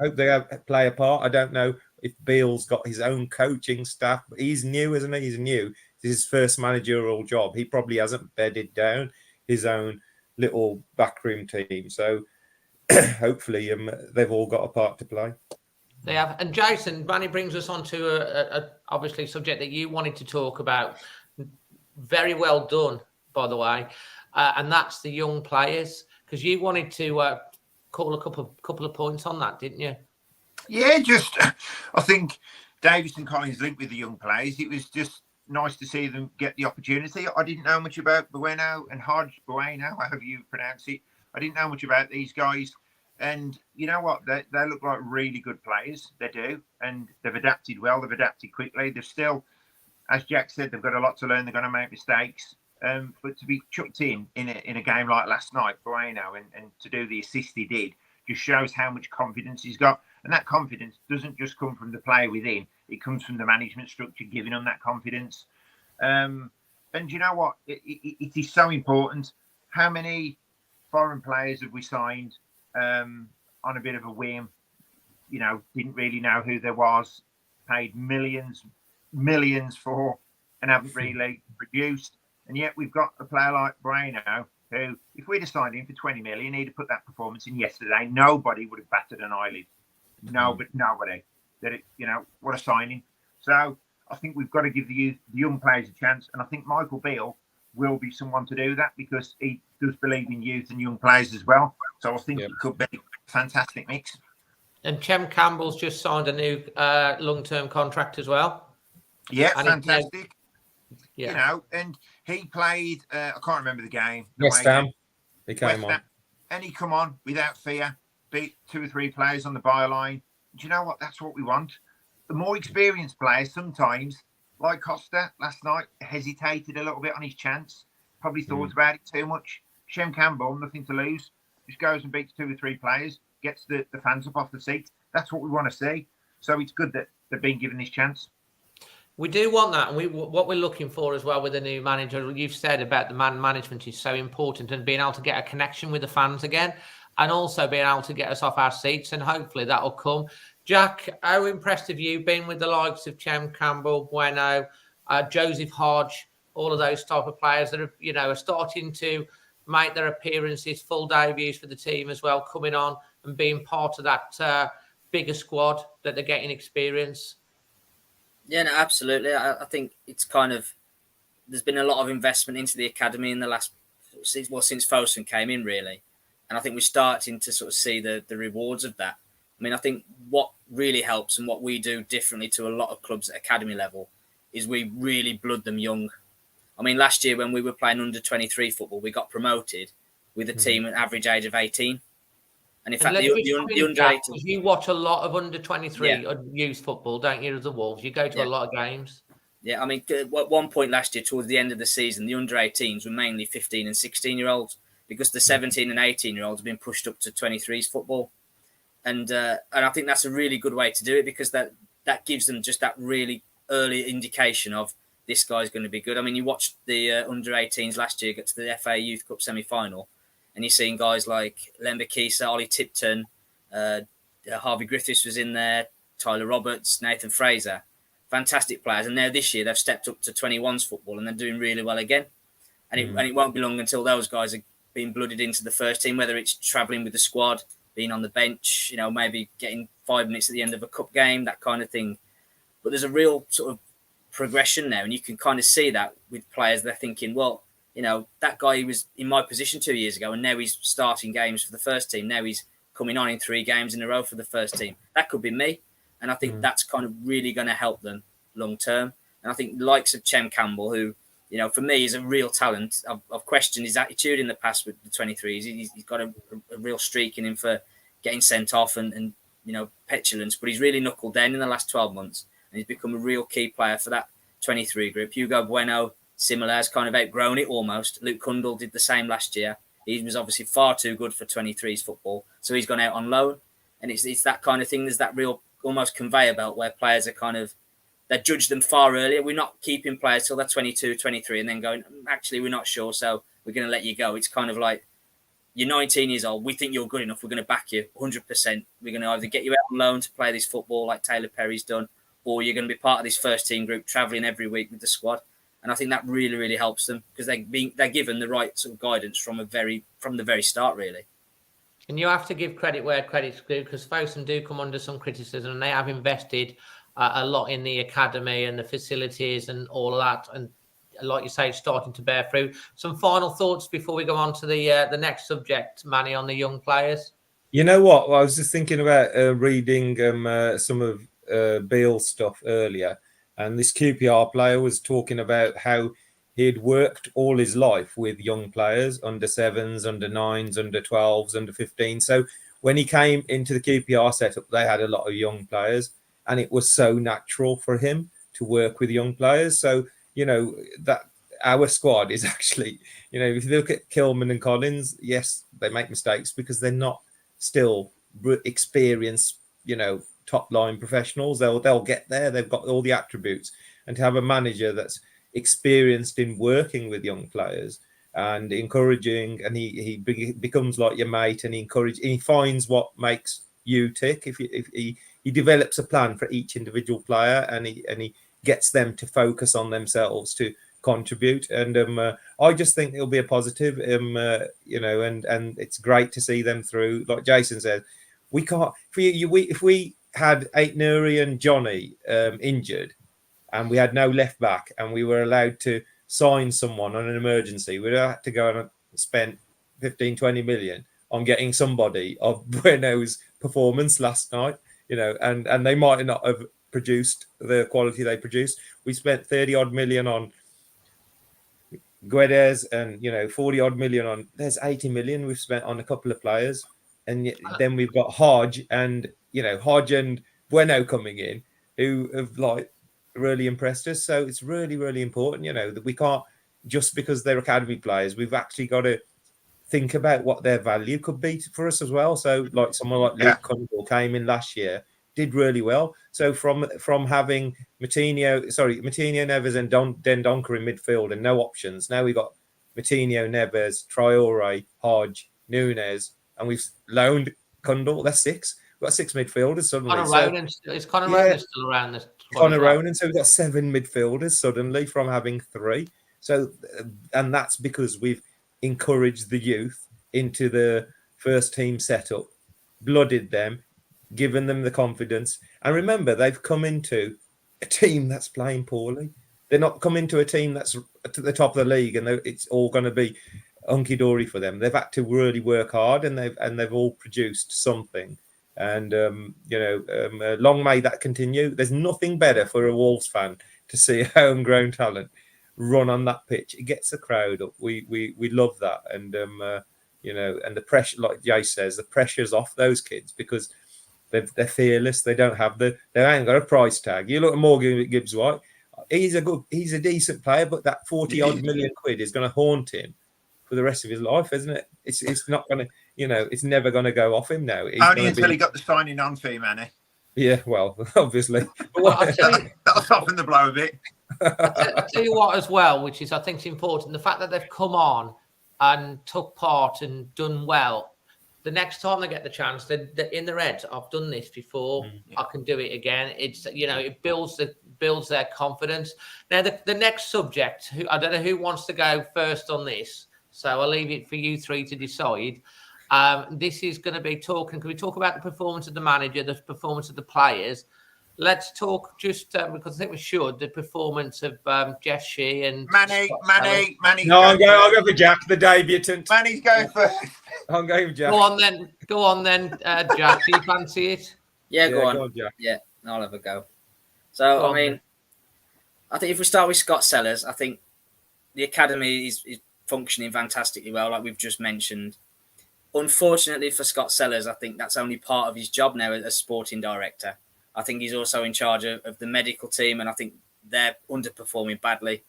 I hope they play a part. I don't know if Beale's got his own coaching staff, but he's new, isn't he? He's new. This is his first managerial job. He probably hasn't bedded down his own little backroom team. So hopefully they've all got a part to play. They have. And Jason, Manny brings us on to a obviously subject that you wanted to talk about. Very well done, by the way. And that's the young players, because you wanted to call a couple of points on that, didn't you? Yeah, I think Davis and Collins linked with the young players. It was just nice to see them get the opportunity. I didn't know much about Bueno and Bueno, however you pronounce it. I didn't know much about these guys. And you know what? They look like really good players. They do. And they've adapted well. They've adapted quickly. They're still, as Jack said, they've got a lot to learn. They're going to make mistakes. But to be chucked in a game like last night, Bueno, and to do the assist he did, just shows how much confidence he's got. And that confidence doesn't just come from the player within. It comes from the management structure giving them that confidence. And you know what? It is so important. How many foreign players have we signed on a bit of a whim? Didn't really know who there was, paid millions for, and haven't really produced. And yet we've got a player like Bueno, who, if we'd have signed him for 20 million, he'd have put that performance in yesterday. Nobody would have batted an eyelid. Nobody. What a signing. So I think we've got to give the young players a chance. And I think Michael Beale will be someone to do that, because he does believe in youth and young players as well. So I think it could be a fantastic mix. And Chem Campbell's just signed a new long-term contract as well. Yeah, and fantastic. And he played, I can't remember the game. West Ham. He came on. And he come on without fear, beat 2 or 3 players on the byline. Do you know what? That's what we want. The more experienced players sometimes, like Costa last night, hesitated a little bit on his chance. Probably thought about it too much. Chem Campbell, nothing to lose. Just goes and beats 2 or 3 players, gets the fans up off the seat. That's what we want to see. So it's good that they've been given this chance. We do want that, and what we're looking for as well with the new manager, you've said about the man management is so important, and being able to get a connection with the fans again, and also being able to get us off our seats, and hopefully that'll come. Jack, how impressed have you been with the likes of Chem Campbell, Bueno, Joseph Hodge, all of those type of players that are starting to make their appearances, full debuts for the team as well, coming on and being part of that bigger squad that they're getting experience? Yeah, no, absolutely. I think it's there's been a lot of investment into the academy in the since Fosun came in, really. And I think we're starting to sort of see the rewards of that. I mean, I think what really helps and what we do differently to a lot of clubs at academy level is we really blood them young. I mean, last year when we were playing under 23 football, we got promoted with a team at average age of 18. And in fact, the under 18... You watch a lot of under 23 youth football, don't you, as the Wolves? You go to a lot of games. Yeah, I mean, at one point last year, towards the end of the season, the under 18s were mainly 15 and 16-year-olds because the 17 and 18-year-olds have been pushed up to 23s football. And I think that's a really good way to do it, because that gives them just that really early indication of this guy's going to be good. I mean, you watched the under 18s last year get to the FA Youth Cup semi-final, and you're seeing guys like Lemba Kisa, Ollie Tipton, Harvey Griffiths was in there, Tyler Roberts, Nathan Fraser. fantastic players. And now this year they've stepped up to 21s football and they're doing really well again. And it won't be long until those guys are being blooded into the first team, whether it's travelling with the squad, being on the bench, you know, maybe getting 5 minutes at the end of a cup game, that kind of thing. But there's a real sort of progression now, and you can kind of see that with players. They're thinking, well, you know, that guy was in my position 2 years ago, and now he's starting games for the first team. Now he's coming on in 3 games in a row for the first team. That could be me. And I think that's kind of really going to help them long term. And I think the likes of Chem Campbell, who, you know, for me is a real talent. I've questioned his attitude in the past with the 23s. He's got a real streak in him for getting sent off and you know, petulance. But he's really knuckled down in the last 12 months. And he's become a real key player for that 23 group. Hugo Bueno, similar, has kind of outgrown it almost. Luke Cundle did the same last year. He was obviously far too good for 23s football. So he's gone out on loan. And it's that kind of thing. There's that real almost conveyor belt where players are kind of, they judge them far earlier. We're not keeping players till they're 22, 23 and then going, actually, we're not sure, so we're going to let you go. It's kind of like, you're 19 years old. We think you're good enough. We're going to back you 100%. We're going to either get you out on loan to play this football like Taylor Perry's done, or you're going to be part of this first team group travelling every week with the squad. And I think that really, really helps them because they're given the right sort of guidance from the very start, really. And you have to give credit where credit's due because Fosun do come under some criticism and they have invested a lot in the academy and the facilities and all of that. And like you say, it's starting to bear fruit. Some final thoughts before we go on to the next subject, Manny, on the young players? You know what? I was just thinking about reading some of Beale's stuff earlier. And this QPR player was talking about how he'd worked all his life with young players, under 7s, under 9s, under 12s, under 15s. So when he came into the QPR setup, they had a lot of young players. And it was so natural for him to work with young players. So, you know, that our squad is actually, you know, if you look at Kilman and Collins, yes, they make mistakes because they're not still experienced, you know, top line professionals. They'll get there. They've got all the attributes. And to have a manager that's experienced in working with young players and encouraging, and he becomes like your mate, and he finds what makes you tick. If he develops a plan for each individual player, and he gets them to focus on themselves to contribute. And I just think it'll be a positive. You know, and it's great to see them through. Like Jason said, we can't. If we had Aitnuri and Johnny injured, and we had no left back, and we were allowed to sign someone on an emergency, we'd have to go and spend 15-20 million on getting somebody of Bueno's performance last night. You know, and they might not have produced the quality they produced. We spent 30 odd million on Guedes and, you know, 40 odd million on, there's 80 million we've spent on a couple of players. And then we've got Hodge and Bueno coming in who have like really impressed us. So it's really, really important, you know, that we can't, just because they're academy players, we've actually got to think about what their value could be for us as well. So like someone like Luke Cundle came in last year, did really well. So from having Moutinho, Neves and Dendoncker in midfield and no options, now we've got Moutinho, Neves, Traore, Hodge, Nunes, and we've loaned Cundle. That's 6. We've got 6 midfielders suddenly. Is Conor Ronan still around this? Conor Ronan. So we've got 7 midfielders suddenly from having 3. So, and that's because we've encouraged the youth into the first team setup, blooded them, given them the confidence. And remember, they've come into a team that's playing poorly. They're not coming to a team that's at the top of the league and it's all going to be hunky-dory for them. They've had to really work hard, and they've all produced something. And long may that continue. There's nothing better for a Wolves fan to see a homegrown talent run on that pitch. It gets the crowd up. We love that. And and the pressure, like Jay says, the pressure's off those kids because they're fearless. They ain't got a price tag. You look at Morgan Gibbs White. He's a decent player, but that 40 odd million quid is going to haunt him for the rest of his life, isn't it? It's not going to, it's never going to to go off him now. Only until he got the signing on fee, Manny. Yeah, well, obviously. That'll soften the blow a bit. I'll tell you what as well, which is I think is important, the fact that they've come on and took part and done well. The next time they get the chance, they're in their head, I've done this before, I can do it again. It's, it builds builds their confidence. Now, the next subject, I don't know who wants to go first on this, so I'll leave it for you three to decide. This is going to be talking. Can we talk about the performance of the manager, the performance of the players? Let's talk just because I think we should the performance of Jeff SHI and Manny. No, I'll go for Jack, the debutant. Manny's going first. I'm going for Jack. Go on then, Jack. Do you fancy it? Yeah, go on. Go on, Jack. Yeah, I'll have a go. So, I mean, I think if we start with Scott Sellars, I think the academy is functioning fantastically well, like we've just mentioned. Unfortunately for Scott Sellars, I think that's only part of his job now as sporting director. I think he's also in charge of the medical team, and I think they're underperforming badly.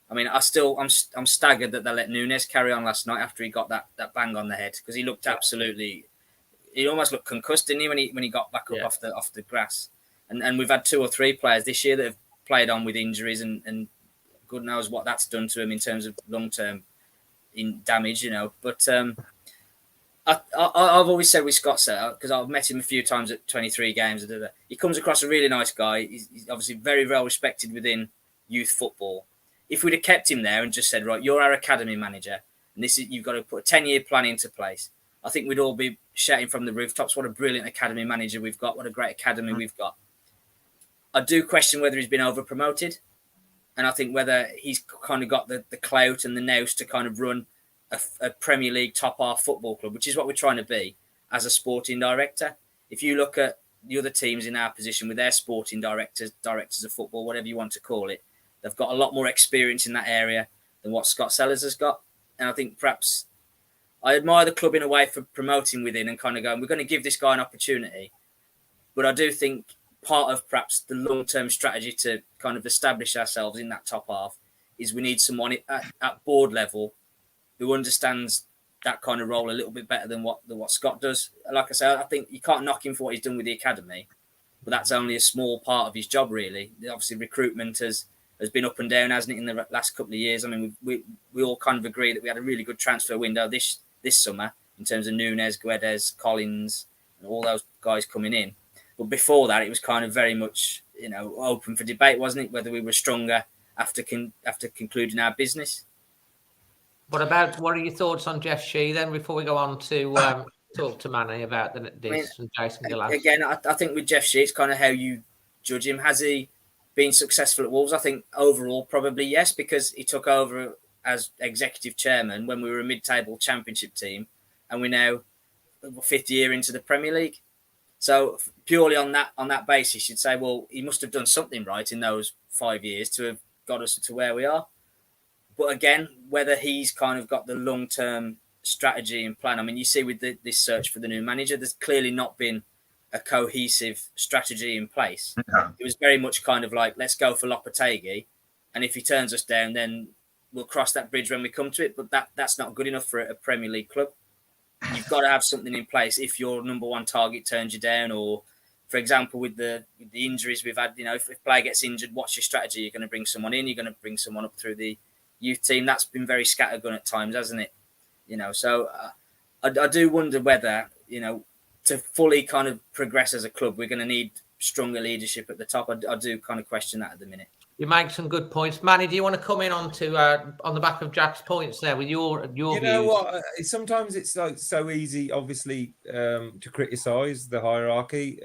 I mean, I'm staggered that they let Nuno carry on last night after he got that bang on the head, because he looked he almost looked concussed, didn't he, when he got back up off the grass. And we've had 2 or 3 players this year that have played on with injuries, and good knows what that's done to him in terms of long-term damage, But I've always said with Scott Sellars, because I've met him a few times at 23 games, he comes across a really nice guy. He's obviously very well respected within youth football. If we'd have kept him there and just said, right, you're our academy manager, and you've got to put a 10-year plan into place, I think we'd all be shouting from the rooftops, what a brilliant academy manager we've got, what a great academy we've got. I do question whether he's been over-promoted, and I think whether he's kind of got the clout and the nous to kind of run a Premier League top-half football club, which is what we're trying to be as a sporting director. If you look at the other teams in our position with their sporting directors of football, whatever you want to call it, they've got a lot more experience in that area than what Scott Sellars has got. And I think perhaps I admire the club in a way for promoting within and kind of going, we're going to give this guy an opportunity. But I do think part of perhaps the long-term strategy to kind of establish ourselves in that top half is we need someone at board level who understands that kind of role a little bit better than what Scott does. Like I said, I think you can't knock him for what he's done with the academy, but that's only a small part of his job, really. Obviously, recruitment has been up and down, hasn't it, in the last couple of years? I mean, we all kind of agree that we had a really good transfer window this summer in terms of Nuno, Guedes, Collins, and all those guys coming in. But before that, it was kind of very much, open for debate, wasn't it, whether we were stronger after concluding our business. What are your thoughts on Jeff SHI then, before we go on to talk to Manny about this and Jason Gillard? Again, I think with Jeff SHI, it's kind of how you judge him. Has he been successful at Wolves? I think overall, probably yes, because he took over as executive chairman when we were a mid-table championship team, and we're now 5th year into the Premier League. So purely on that basis, you'd say, well, he must have done something right in those 5 years to have got us to where we are. But again, whether he's kind of got the long-term strategy and plan. I mean, you see with this search for the new manager, there's clearly not been a cohesive strategy in place. Yeah. It was very much kind of like, let's go for Lopetegui, and if he turns us down, then we'll cross that bridge when we come to it. But that's not good enough for a Premier League club. You've got to have something in place if your number one target turns you down, or, for example, with the injuries we've had, if a player gets injured, what's your strategy? You're going to bring someone in, you're going to bring someone up through the youth team. That's been very scattergun at times, hasn't it? So I do wonder whether, to fully kind of progress as a club, we're going to need stronger leadership at the top. I do kind of question that at the minute. You make some good points. Manny, do you want to come in on the back of Jack's points there with your views? What? Sometimes it's like so easy, obviously, to criticise the hierarchy,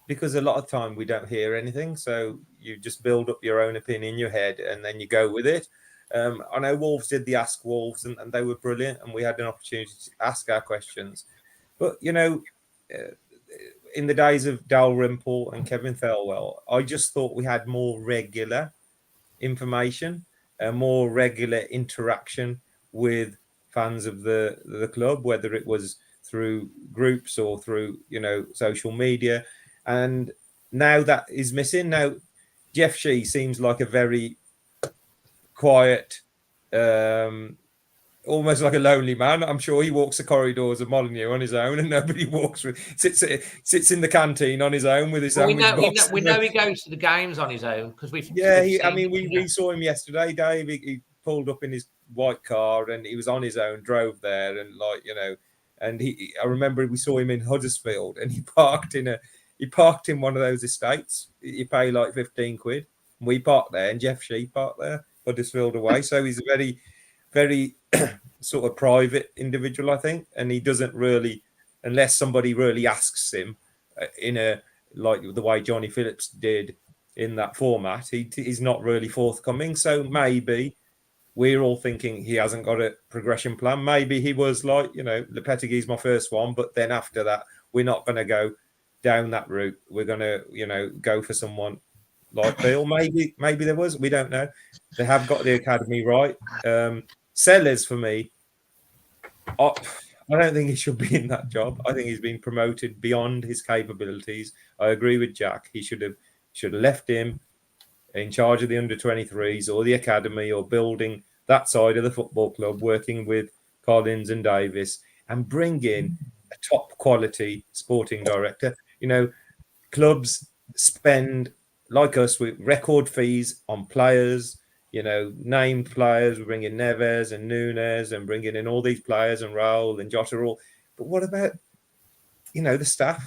because a lot of time we don't hear anything. So you just build up your own opinion in your head and then you go with it. I know Wolves did the Ask Wolves and they were brilliant, and we had an opportunity to ask our questions. But, in the days of Dalrymple and Kevin Thelwell, I just thought we had more regular information, more regular interaction with fans of the club, whether it was through groups or through, social media. And now that is missing. Now, Jeff SHI seems like a very quiet, almost like a lonely man. I'm sure he walks the corridors of Molineux on his own, and nobody walks with. Sits in the canteen on his own with his sandwich box. We know he goes to the games on his own because we saw him yesterday, Dave. He pulled up in his white car and he was on his own, drove there, and I remember we saw him in Huddersfield and he parked in he parked in one of those estates. You pay like 15 quid. We parked there, and Jeff Shee parked there, Huddersfield away. So he's a very, very sort of private individual, I think, and he doesn't really, unless somebody really asks him in a like the way Johnny Phillips did in that format, he's not really forthcoming. So maybe we're all thinking he hasn't got a progression plan. Maybe he was like, Lopetegui's my first one, but then after that, we're not going to go down that route. We're going to, go for someone like Beale. Maybe there was. We don't know. They have got the academy right. Sellars, for me, I don't think he should be in that job. I think he's been promoted beyond his capabilities. I agree with Jack. He should have left him in charge of the under-23s or the academy or building that side of the football club, working with Collins and Davis, and bring in a top quality sporting director. Clubs spend, like us, with record fees on players, named players. We bring in Neves and Nunes and bringing in all these players and Raul and Jota all. But what about, the staff?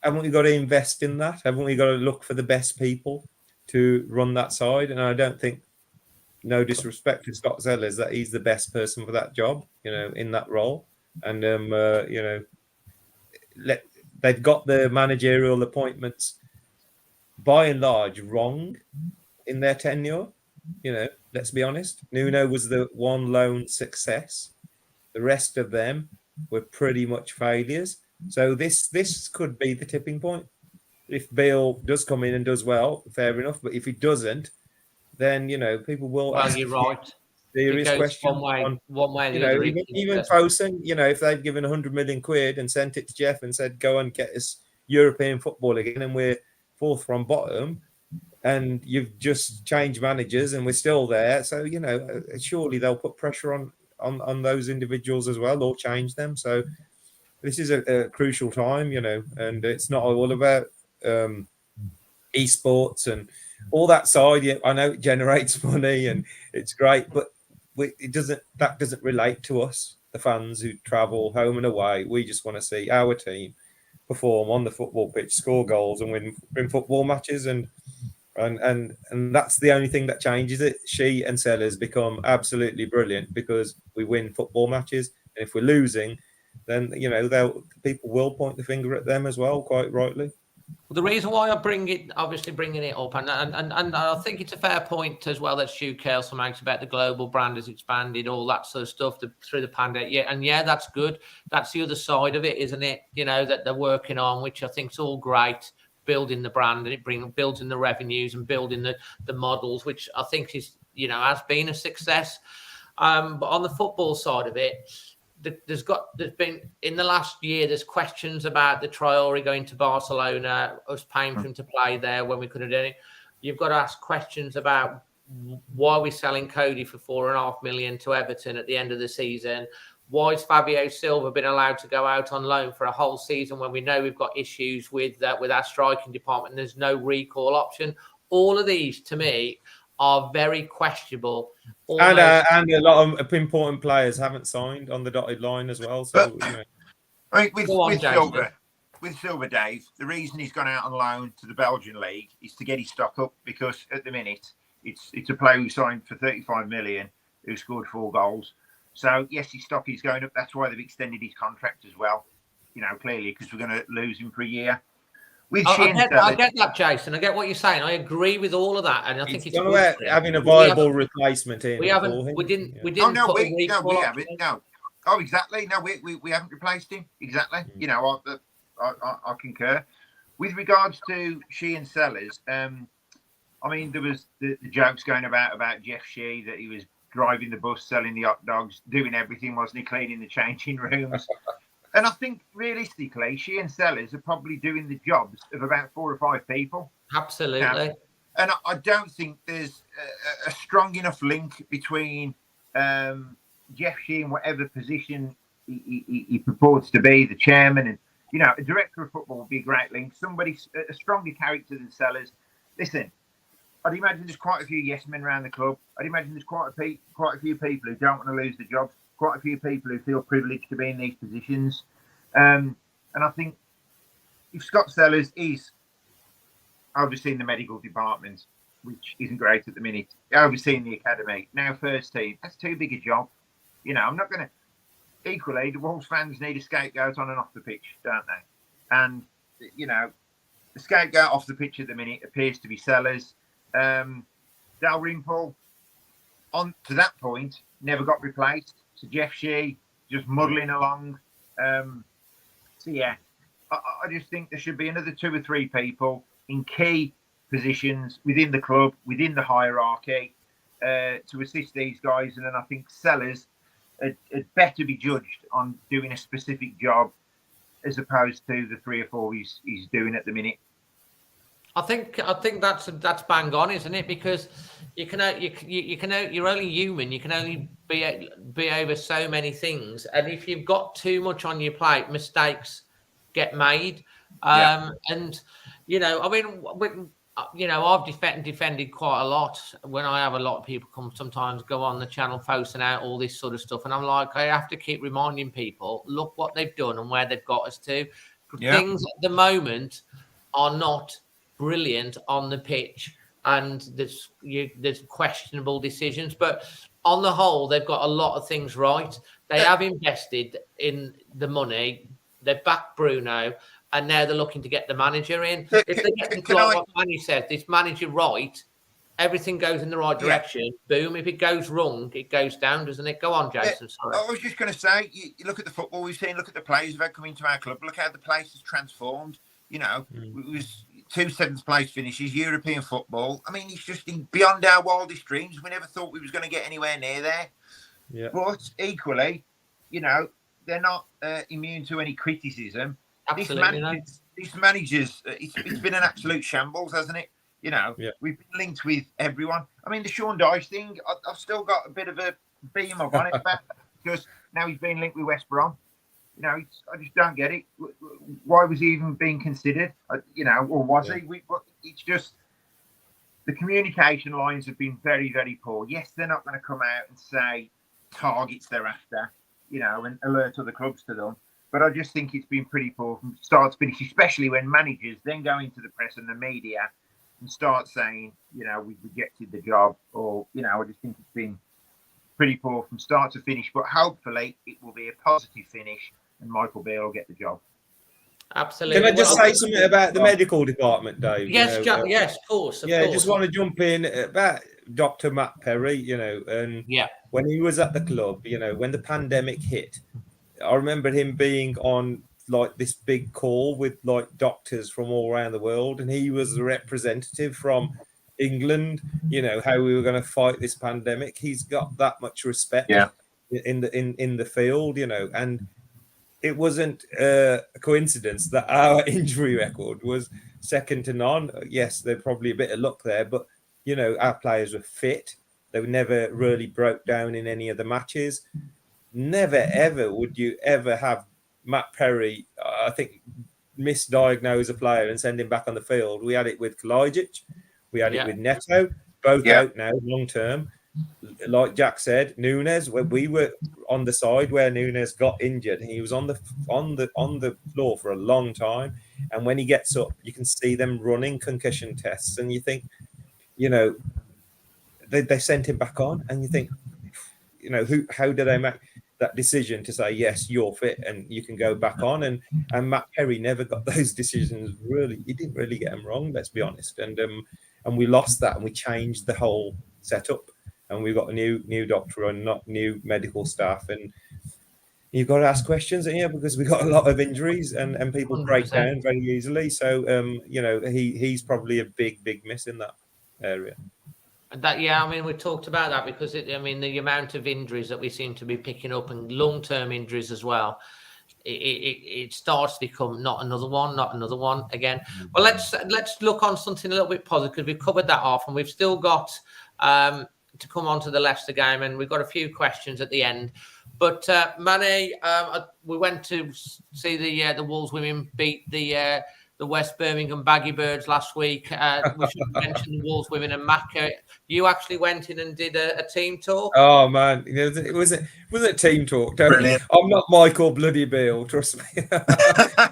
Haven't we got to invest in that? Haven't we got to look for the best people to run that side? And I don't think, no disrespect to Scott Sellars, that he's the best person for that job, in that role. And, they've got the managerial appointments by and large wrong in their tenure. Let's be honest. Nuno was the one lone success. The rest of them were pretty much failures. So this could be the tipping point. If Beale does come in and does well, fair enough. But if he doesn't, then people will ask. You're right. Serious question. One way, the other. Even Fosun, if they've given 100 million quid and sent it to Jeff and said, "Go and get us European football again," and we're fourth from bottom, and you've just changed managers and we're still there. So surely they'll put pressure on those individuals as well, or change them. So this is a crucial time, and it's not all about esports and all that side. Yeah, I know it generates money and it's great, but that doesn't relate to us, the fans who travel home and away. We just want to see our team perform on the football pitch, score goals, and win football matches, and that's the only thing that changes it. SHI and Sellars become absolutely brilliant because we win football matches, and if we're losing, then people will point the finger at them as well, quite rightly. Well, the reason why I bringing it up, and I think it's a fair point as well that Stu Kelso makes about the global brand has expanded, all that sort of stuff through the pandemic. Yeah, that's good. That's the other side of it, isn't it? That they're working on, which I think is all great, building the brand, and it building the revenues and building the models, which I think is has been a success. But on the football side of it, there's been in the last year, there's questions about the Traore going to Barcelona, us paying for him to play there when we could have done it. You've got to ask questions about why we're selling Cody for $4.5 million to Everton at the end of the season. Why has Fabio Silva been allowed to go out on loan for a whole season when we know we've got issues with our striking department? There's no recall option. All of these, to me, are very questionable. And a lot of important players haven't signed on the dotted line as well. So, I mean, with Silva, Dave, the reason he's gone out on loan to the Belgian league is to get his stock up, because at the minute it's a player who signed for 35 million, who scored 4 goals. So yes, his stock is going up. That's why they've extended his contract as well. Clearly, because we're going to lose him for a year. I get that, Jason. I get what you're saying. I agree with all of that, and I think it's about having a viable replacement in. We didn't. No. Oh, exactly. No, we haven't replaced him. Exactly. I concur. With regards to SHI and Sellars, I mean, there was the jokes going about Jeff SHI, that he was driving the bus, selling the hot dogs, doing everything, wasn't he? Cleaning the changing rooms. And I think realistically, SHI and Sellars are probably doing the jobs of about 4 or 5 people. Absolutely. And I don't think there's a strong enough link between Jeff SHI and whatever position he purports to be, the chairman, and a director of football would be a great link. Somebody, a stronger character than Sellars. Listen, I'd imagine there's quite a few yes men around the club. I'd imagine there's quite a few people who don't want to lose the jobs. Quite a few people who feel privileged to be in these positions. And I think, if Scott Sellars is overseeing the medical department, which isn't great at the minute, overseeing the academy, now first team, that's too big a job. I'm not going to. Equally, the Wolves fans need a scapegoat on and off the pitch, don't they? And, the scapegoat off the pitch at the minute appears to be Sellars. Dalrymple, on to that point, never got replaced. So Jeff SHI just muddling along. So yeah, I just think there should be another 2 or 3 people in key positions within the club, within the hierarchy, to assist these guys. And then I think Sellars had better be judged on doing a specific job as opposed to the 3 or 4 he's doing at the minute. I think that's bang on, isn't it? Because you're only human. You can only be over so many things, and if you've got too much on your plate, mistakes get made. And I've defended quite a lot when I have a lot of people come sometimes go on the channel posting out all this sort of stuff, and I'm like, I have to keep reminding people, look what they've done and where they've got us to. Things at the moment are not brilliant on the pitch, and there's questionable decisions, but on the whole they've got a lot of things right. They have invested in the money, they've backed Bruno, and now they're looking to get the manager in. If they get what Manny says, this manager right, everything goes in the right direction. Boom. If it goes wrong, it goes down, doesn't it? Go on, Jason. Sorry. I was just going to say, you look at the football we've seen, look at the players who've had come into our club, look how the place has transformed. It was 2 7th place finishes, European football. I mean, it's just beyond our wildest dreams. We never thought we was going to get anywhere near there. Yeah. But equally, they're not immune to any criticism. Absolutely. This manager's, it's been an absolute shambles, hasn't it? We've been linked with everyone. I mean, the Sean Dyche thing, I've still got a bit of a beam up on it about because now he's been linked with West Brom. I just don't get it. Why was he even being considered? Or was he? It's just the communication lines have been very, very poor. Yes, they're not going to come out and say targets they're after, and alert other clubs to them. But I just think it's been pretty poor from start to finish, especially when managers then go into the press and the media and start saying, we've rejected the job, or, I just think it's been pretty poor from start to finish. But hopefully it will be a positive finish and Michael Beale will get the job. Absolutely. Can I just say something about the medical department, Dave? Yes, yes, of course. I just want to jump in about Dr. Matt Perry, and when he was at the club, when the pandemic hit, I remember him being on like this big call with like doctors from all around the world, and he was a representative from England, how we were going to fight this pandemic. He's got that much respect in the field, and it wasn't a coincidence that our injury record was second to none. Yes, there's probably a bit of luck there, but our players were fit. They never really broke down in any of the matches. Never ever would you ever have Matt Perry, I think, misdiagnose a player and send him back on the field. We had it with Kalajic, we had it with Neto, both out now long term. Like Jack said, Nunes, when we were on the side where Nunes got injured, he was on the floor for a long time, and when he gets up, you can see them running concussion tests, and you think, they sent him back on, and you think, how do they make that decision to say, yes, you're fit and you can go back on? And Matt Perry never got those decisions. Really, he didn't really get them wrong, let's be honest. And we lost that, and we changed the whole setup, and we've got a new doctor and not new medical staff. And you've got to ask questions, because we got a lot of injuries and people 100%. Break down very easily. So he's probably a big miss in that area. We talked about that because the amount of injuries that we seem to be picking up, and long-term injuries as well, it starts to become not another one again. Well, let's look on something a little bit positive, because we've covered that off, and we've still got to come on to the Leicester game, and we've got a few questions at the end. But Manny, we went to see the Wolves women beat the the West Birmingham Baggy Birds last week. We should mention the Wolves women and Macca. You actually went in and did a team talk. Oh man, it was a team talk. I'm not Michael Bloody Beale, trust me.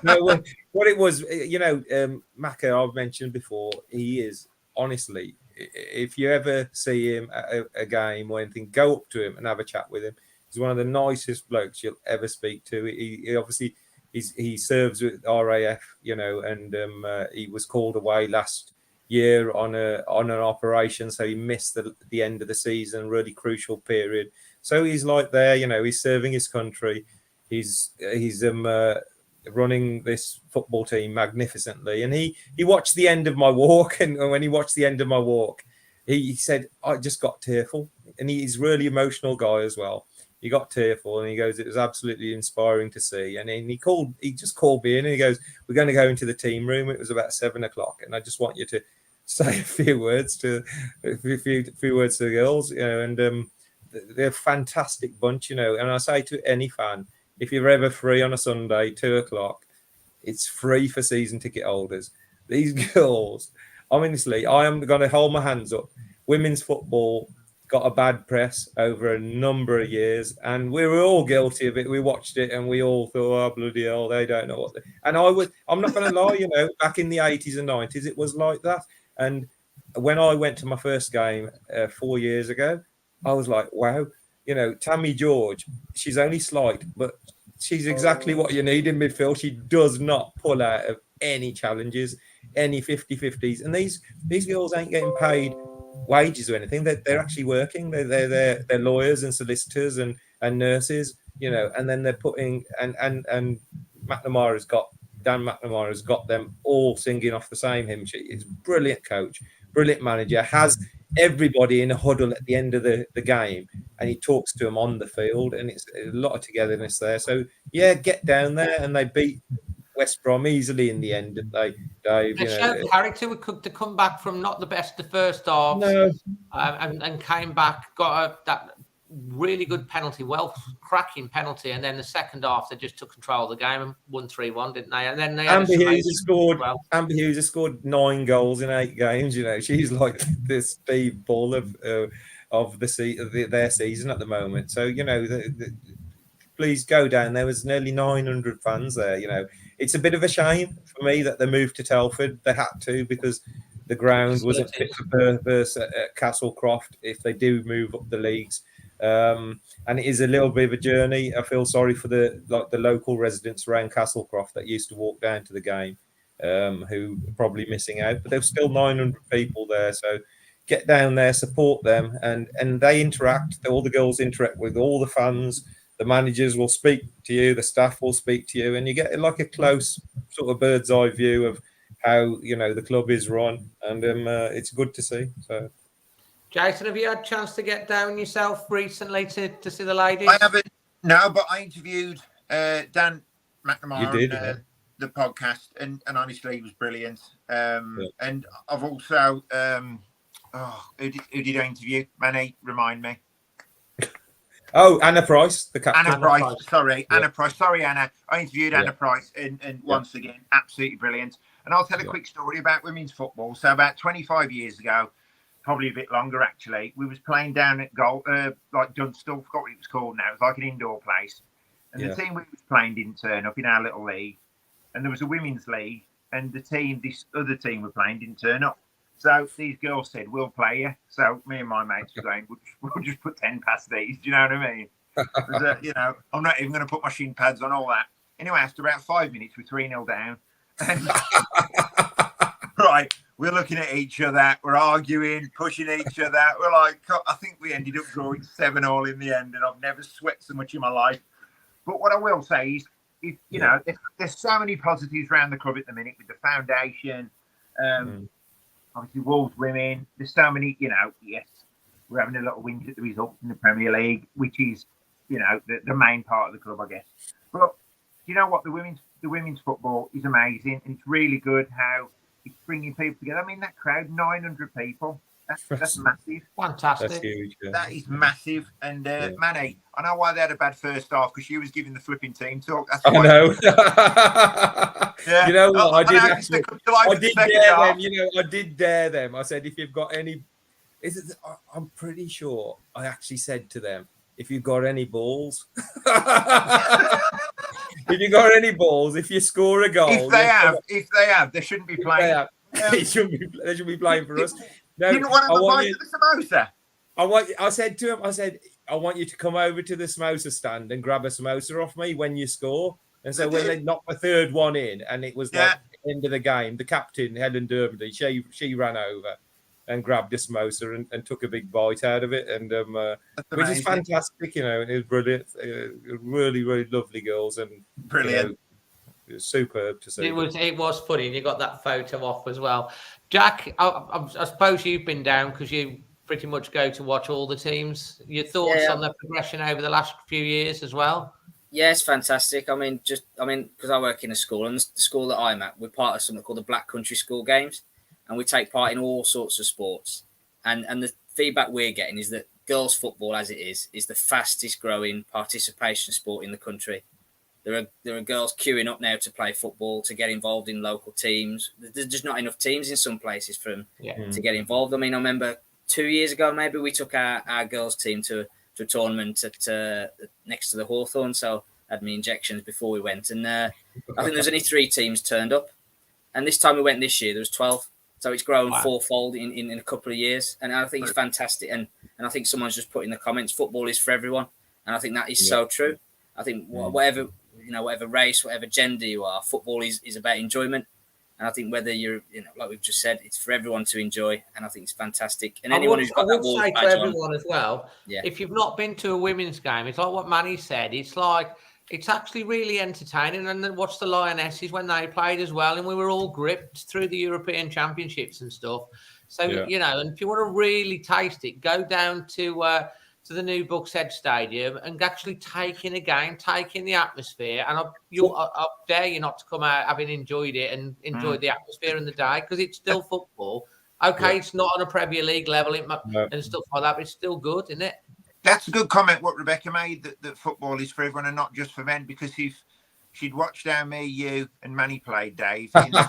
No, what it was, Macca, I've mentioned before. He is honestly, if you ever see him at a game or anything, go up to him and have a chat with him. He's one of the nicest blokes you'll ever speak to. He obviously he serves with RAF, and he was called away last year on an operation, so he missed the end of the season, really crucial period. So he's like there, he's serving his country. He's running this football team magnificently, and he watched the end of my walk, and when he watched the end of my walk, he said, I just got tearful, and he's a really emotional guy as well. He got tearful, and he goes, it was absolutely inspiring to see. And then he just called me in, and he goes, we're going to go into the team room. It was about 7:00, and I just want you to say a few words to the girls, and they're a fantastic bunch, and I say to any fan, if you're ever free on a Sunday, 2:00, it's free for season ticket holders. These girls, honestly, I am going to hold my hands up. Women's football got a bad press over a number of years, and we were all guilty of it. We watched it and we all thought, oh, bloody hell, they don't know what and I'm not going to lie, back in the 80s and 90s, it was like that. And when I went to my first game 4 years ago, I was like, wow, Tammy George, she's only slight, but she's exactly what you need in midfield. She does not pull out of any challenges, any 50-50s. And these girls ain't getting paid wages or anything. They're actually working. They're lawyers and solicitors and nurses, and then they're putting and Dan McNamara's got them all singing off the same hymn sheet. He's a brilliant coach, brilliant manager, has everybody in a huddle at the end of the game, and he talks to them on the field, and it's a lot of togetherness there. So yeah, get down there, and they beat West Brom easily in the end, didn't they, Dave? They showed character to come back from not the best the first half, and came back, got that really good penalty, cracking penalty, and then the second half they just took control of the game and won 3-1, didn't they? And then they Amber Hughes has scored 9 goals in 8 games. She's like the Steve Bull of their season at the moment. So please go down. There was nearly 900 fans there. It's a bit of a shame for me that they moved to Telford. They had to, because the ground wasn't fit for purpose at Castlecroft if they do move up the leagues. And it is a little bit of a journey. I feel sorry for the local residents around Castlecroft that used to walk down to the game, who are probably missing out. But there's still 900 people there, so get down there, support them, and they interact. All the girls interact with all the fans. The managers will speak to you, the staff will speak to you, and you get like a close sort of bird's eye view of how the club is run, and it's good to see. So. Jason, have you had a chance to get down yourself recently to see the ladies? I haven't, no, but I interviewed Dan McNamara on the podcast, and honestly, he was brilliant. And I've also, who did I interview? Manny, remind me. Oh, Anna Price, the captain. Anna Price. Sorry, Anna. I interviewed Anna Price, and once again, absolutely brilliant. And I'll tell a quick story about women's football. So about 25 years ago, probably a bit longer actually, we was playing down at like Dunstall, forgot what it was called now. It was like an indoor place. And the team we was playing didn't turn up in our little league. And there was a women's league, and this other team were playing didn't turn up. So these girls said, we'll play you. So me and my mates were going, we'll just put 10 past these. Do you know what I mean? I'm not even going to put my shin pads on, all that. Anyway, after about 5 minutes, we're 3-0 down. And right, we're looking at each other. We're arguing, pushing each other. We're like, I think we ended up drawing 7-7 in the end, and I've never sweat so much in my life. But what I will say is, there's so many positives around the club at the minute with the foundation. Obviously, Wolves women. There's so many, yes, we're having a lot of wins at the results in the Premier League, which is, the main part of the club, I guess. But you know what? The women's football is amazing, and it's really good how it's bringing people together. I mean, that crowd, 900 people. That's massive. Fantastic. That's huge. Yeah. That is massive. And Manny, I know why they had a bad first half, because you was giving the flipping team talk. That's I know. Yeah. You know what? I did dare half. them. You know, I did dare them. I said, if you've got any, I'm pretty sure I actually said to them, if you've got any balls, if you got any balls, if you score a goal, if they have, they shouldn't be playing. They should be playing for us. No, Didn't want to buy the samosa. I said to him, I want you to come over to the samosa stand and grab a samosa off me when you score. And so when they knocked the third one in, and it was like the end of the game, the captain, Helen Derby, she ran over and grabbed a samosa and took a big bite out of it, and which is fantastic, you know. And it was brilliant, really, really lovely girls, and brilliant. You know, it was superb to see. It was funny, and you got that photo off as well. Jack, I suppose you've been down because you pretty much go to watch all the teams. Your thoughts on the progression over the last few years as well? Yeah, it's fantastic. I mean, because I work in a school, and the school that I'm at, we're part of something called the Black Country School Games, and we take part in all sorts of sports. And the feedback we're getting is that girls' football, as it is the fastest growing participation sport in the country. There are girls queuing up now to play football, to get involved in local teams. There's just not enough teams in some places for them to get involved. I mean, I remember 2 years ago, maybe we took our girls' team to a tournament at next to the Hawthorn, so I had my injections before we went. And I think there's only 3 teams turned up. And this time we went this year, there was 12. So it's grown fourfold in a couple of years. And I think it's fantastic. And I think someone's just put in the comments, football is for everyone. And I think that is so true. I think whatever race, whatever gender you are, football is about enjoyment. And I think whether you're, like we've just said, it's for everyone to enjoy. And I think it's fantastic. And anyone who's got that ball say badge to everyone as well, yeah. If you've not been to a women's game, it's like what Manny said. It's like, it's actually really entertaining. And then watch the Lionesses when they played as well. And we were all gripped through the European Championships and stuff. So, and if you want to really taste it, go down to the new Buckshead Stadium and actually take in a game, take in the atmosphere. And I dare you not to come out having enjoyed it and enjoyed the atmosphere in the day, because it's still football. Okay, it's not on a Premier League level and stuff like that, but it's still good, isn't it? That's a good comment what Rebecca made, that football is for everyone and not just for men, because if she'd watched how me, you and Manny played, Dave, in the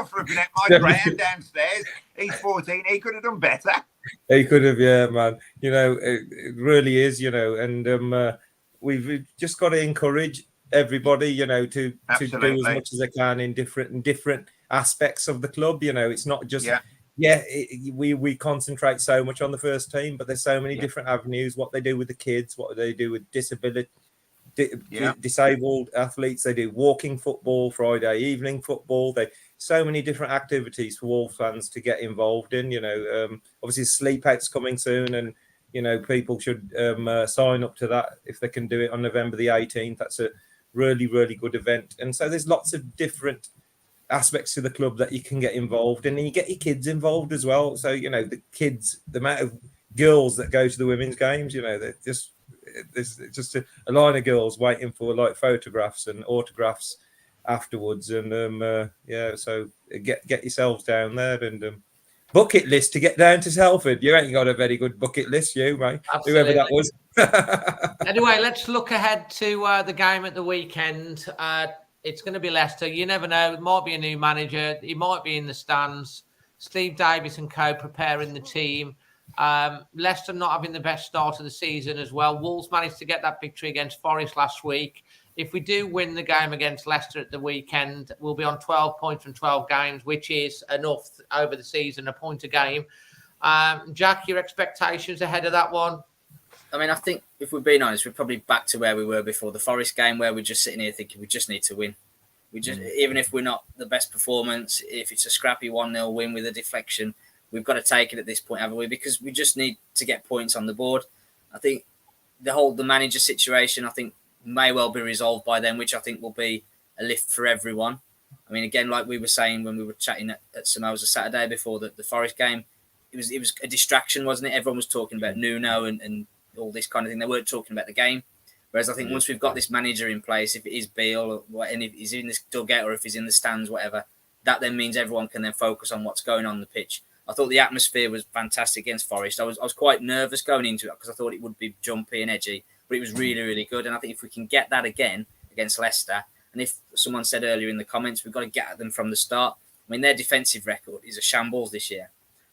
flipping at my grand downstairs, he's 14, he could have done better. He could have, man. It really is, and we've just got to encourage everybody, to do as much as they can in different aspects of the club. It's not just we concentrate so much on the first team, but there's so many different avenues. What they do with the kids, what they do with disabled athletes. They do walking football, Friday evening football. So many different activities for Wolves fans to get involved in. Obviously Sleep Out's coming soon, and people should sign up to that if they can do it on November the 18th. That's a really, really good event. And so there's lots of different aspects to the club that you can get involved in, and you get your kids involved as well. So the kids, the amount of girls that go to the women's games, there's just a line of girls waiting for like photographs and autographs afterwards, and so get yourselves down there. And bucket list to get down to Telford. You ain't got a very good bucket list, you mate. Absolutely. Whoever that was. Anyway, let's look ahead to the game at the weekend. It's going to be Leicester. You never know. It might be a new manager. He might be in the stands. Steve Davis and co preparing the team. Leicester not having the best start of the season as well. Wolves managed to get that victory against Forest last week. If we do win the game against Leicester at the weekend, we'll be on 12 points from 12 games, which is enough over the season, a point a game. Jack, your expectations ahead of that one? I mean, I think if we're being honest, we're probably back to where we were before the Forest game, where we're just sitting here thinking we just need to win. Even if we're not the best performance, if it's a scrappy 1-0 win with a deflection, we've got to take it at this point, haven't we? Because we just need to get points on the board. I think the manager situation, I think, may well be resolved by then, which I think will be a lift for everyone. I mean, again, like we were saying when we were chatting at Samoa's Saturday before the Forest game, it was a distraction, wasn't it? Everyone was talking about Nuno and all this kind of thing. They weren't talking about the game. Whereas I think once we've got this manager in place, if it is Beale, and if he's in this dugout or if he's in the stands, whatever, that then means everyone can then focus on what's going on the pitch. I thought the atmosphere was fantastic against Forest. I was quite nervous going into it because I thought it would be jumpy and edgy, but it was really, really good. And I think if we can get that again against Leicester, and if someone said earlier in the comments, we've got to get at them from the start. I mean, their defensive record is a shambles this year.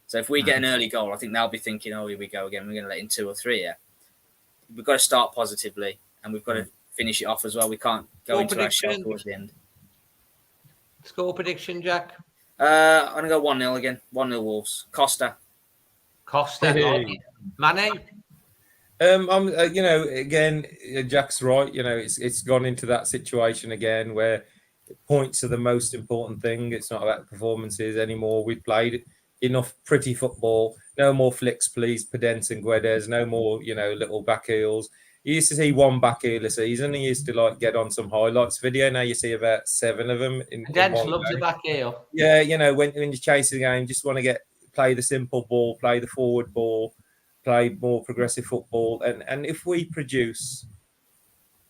So if we get an early goal, I think they'll be thinking, oh, here we go again. We're going to let in 2 or 3 here. We've got to start positively, and we've got to finish it off as well. We can't go into our shell towards the end. Score prediction, Jack? I'm going to go 1-0 again. 1-0 Wolves. Costa. Hey. Manny? I'm, again, Jack's right. It's gone into that situation again where points are the most important thing. It's not about performances anymore. We've played enough pretty football. No more flicks, please. Pedence and Guedes. No more, little back heels. You used to see one back heel a season. He used to get on some highlights video. Now you see about 7 of them. Pedence loves a back heel. Yeah, when you're chasing the game, just want to play the simple ball, play the forward ball, play more progressive football. And if we produce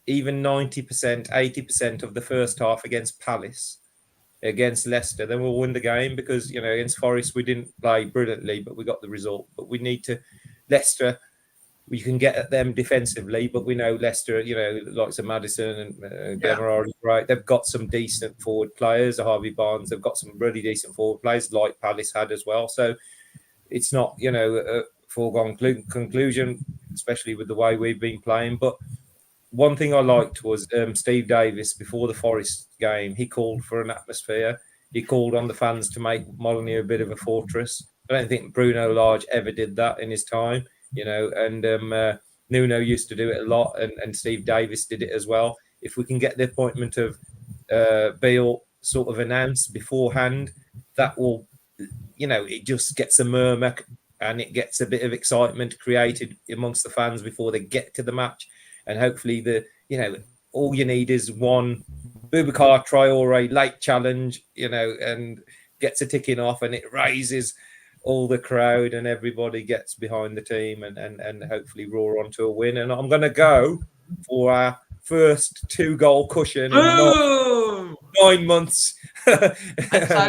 even 90%, 80% of the first half against Palace, against Leicester, then we'll win the game because, against Forest, we didn't play brilliantly, but we got the result. But we need to, Leicester, we can get at them defensively, but we know Leicester, likes of Maddison and Demerara, right? They've got some decent forward players, Harvey Barnes. They've got some really decent forward players like Palace had as well. So it's not, a foregone conclusion, especially with the way we've been playing. But one thing I liked was Steve Davis, before the Forest game, he called for an atmosphere. He called on the fans to make Molineux a bit of a fortress. I don't think Bruno Lage ever did that in his time, and Nuno used to do it a lot, and Steve Davis did it as well. If we can get the appointment of Beale sort of announced beforehand, that will, it just gets a murmur and it gets a bit of excitement created amongst the fans before they get to the match. And hopefully all you need is one Boubacar Traore late challenge, and gets a ticking off, and it raises all the crowd and everybody gets behind the team and hopefully roar onto a win. And I'm going to go for our first 2-goal cushion in 9 months. I'm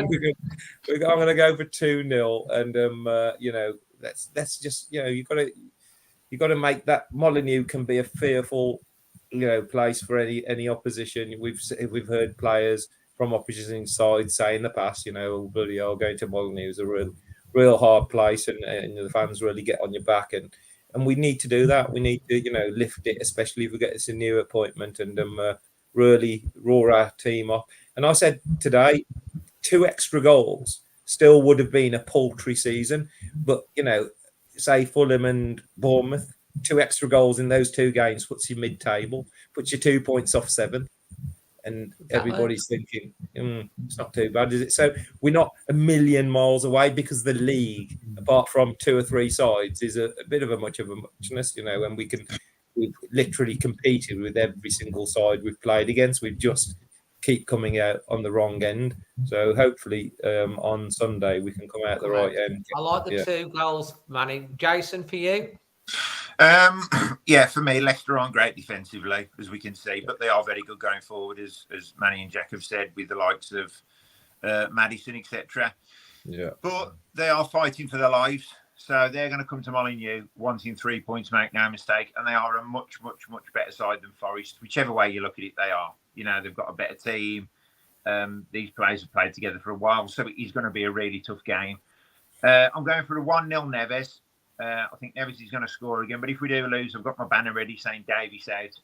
going to go for 2-0. And, let's just, you've got to make that. Molineux can be a fearful, place for any opposition. We've heard players from opposition sides say in the past, bloody hell, going to Molineux is a real hard place, and the fans really get on your back, and we need to do that. We need to lift it, especially if we get this a new appointment, and really roar our team off. And I said today, 2 extra goals still would have been a paltry season, but say Fulham and Bournemouth, 2 extra goals in those 2 games puts you mid-table, puts you 2 points off 7th. And everybody's thinking, it's not too bad, is it? So we're not a million miles away, because the league, apart from 2 or 3 sides, is a bit of a muchness, and we've literally competed with every single side we've played against. We've just keep coming out on the wrong end. So hopefully on Sunday we can come out the right end. I like the 2 goals, Manny. Jason, for you? For me, Leicester aren't great defensively, as we can see, but they are very good going forward, as Manny and Jack have said, with the likes of Maddison, etc. Yeah. But they are fighting for their lives. So they're going to come to Molineux wanting 3 points, make no mistake. And they are a much, much, much better side than Forest. Whichever way you look at it, they are. They've got a better team. These players have played together for a while. So it is going to be a really tough game. I'm going for a 1-0 Neves. I think Neves is going to score again. But if we do lose, I've got my banner ready saying Davies out.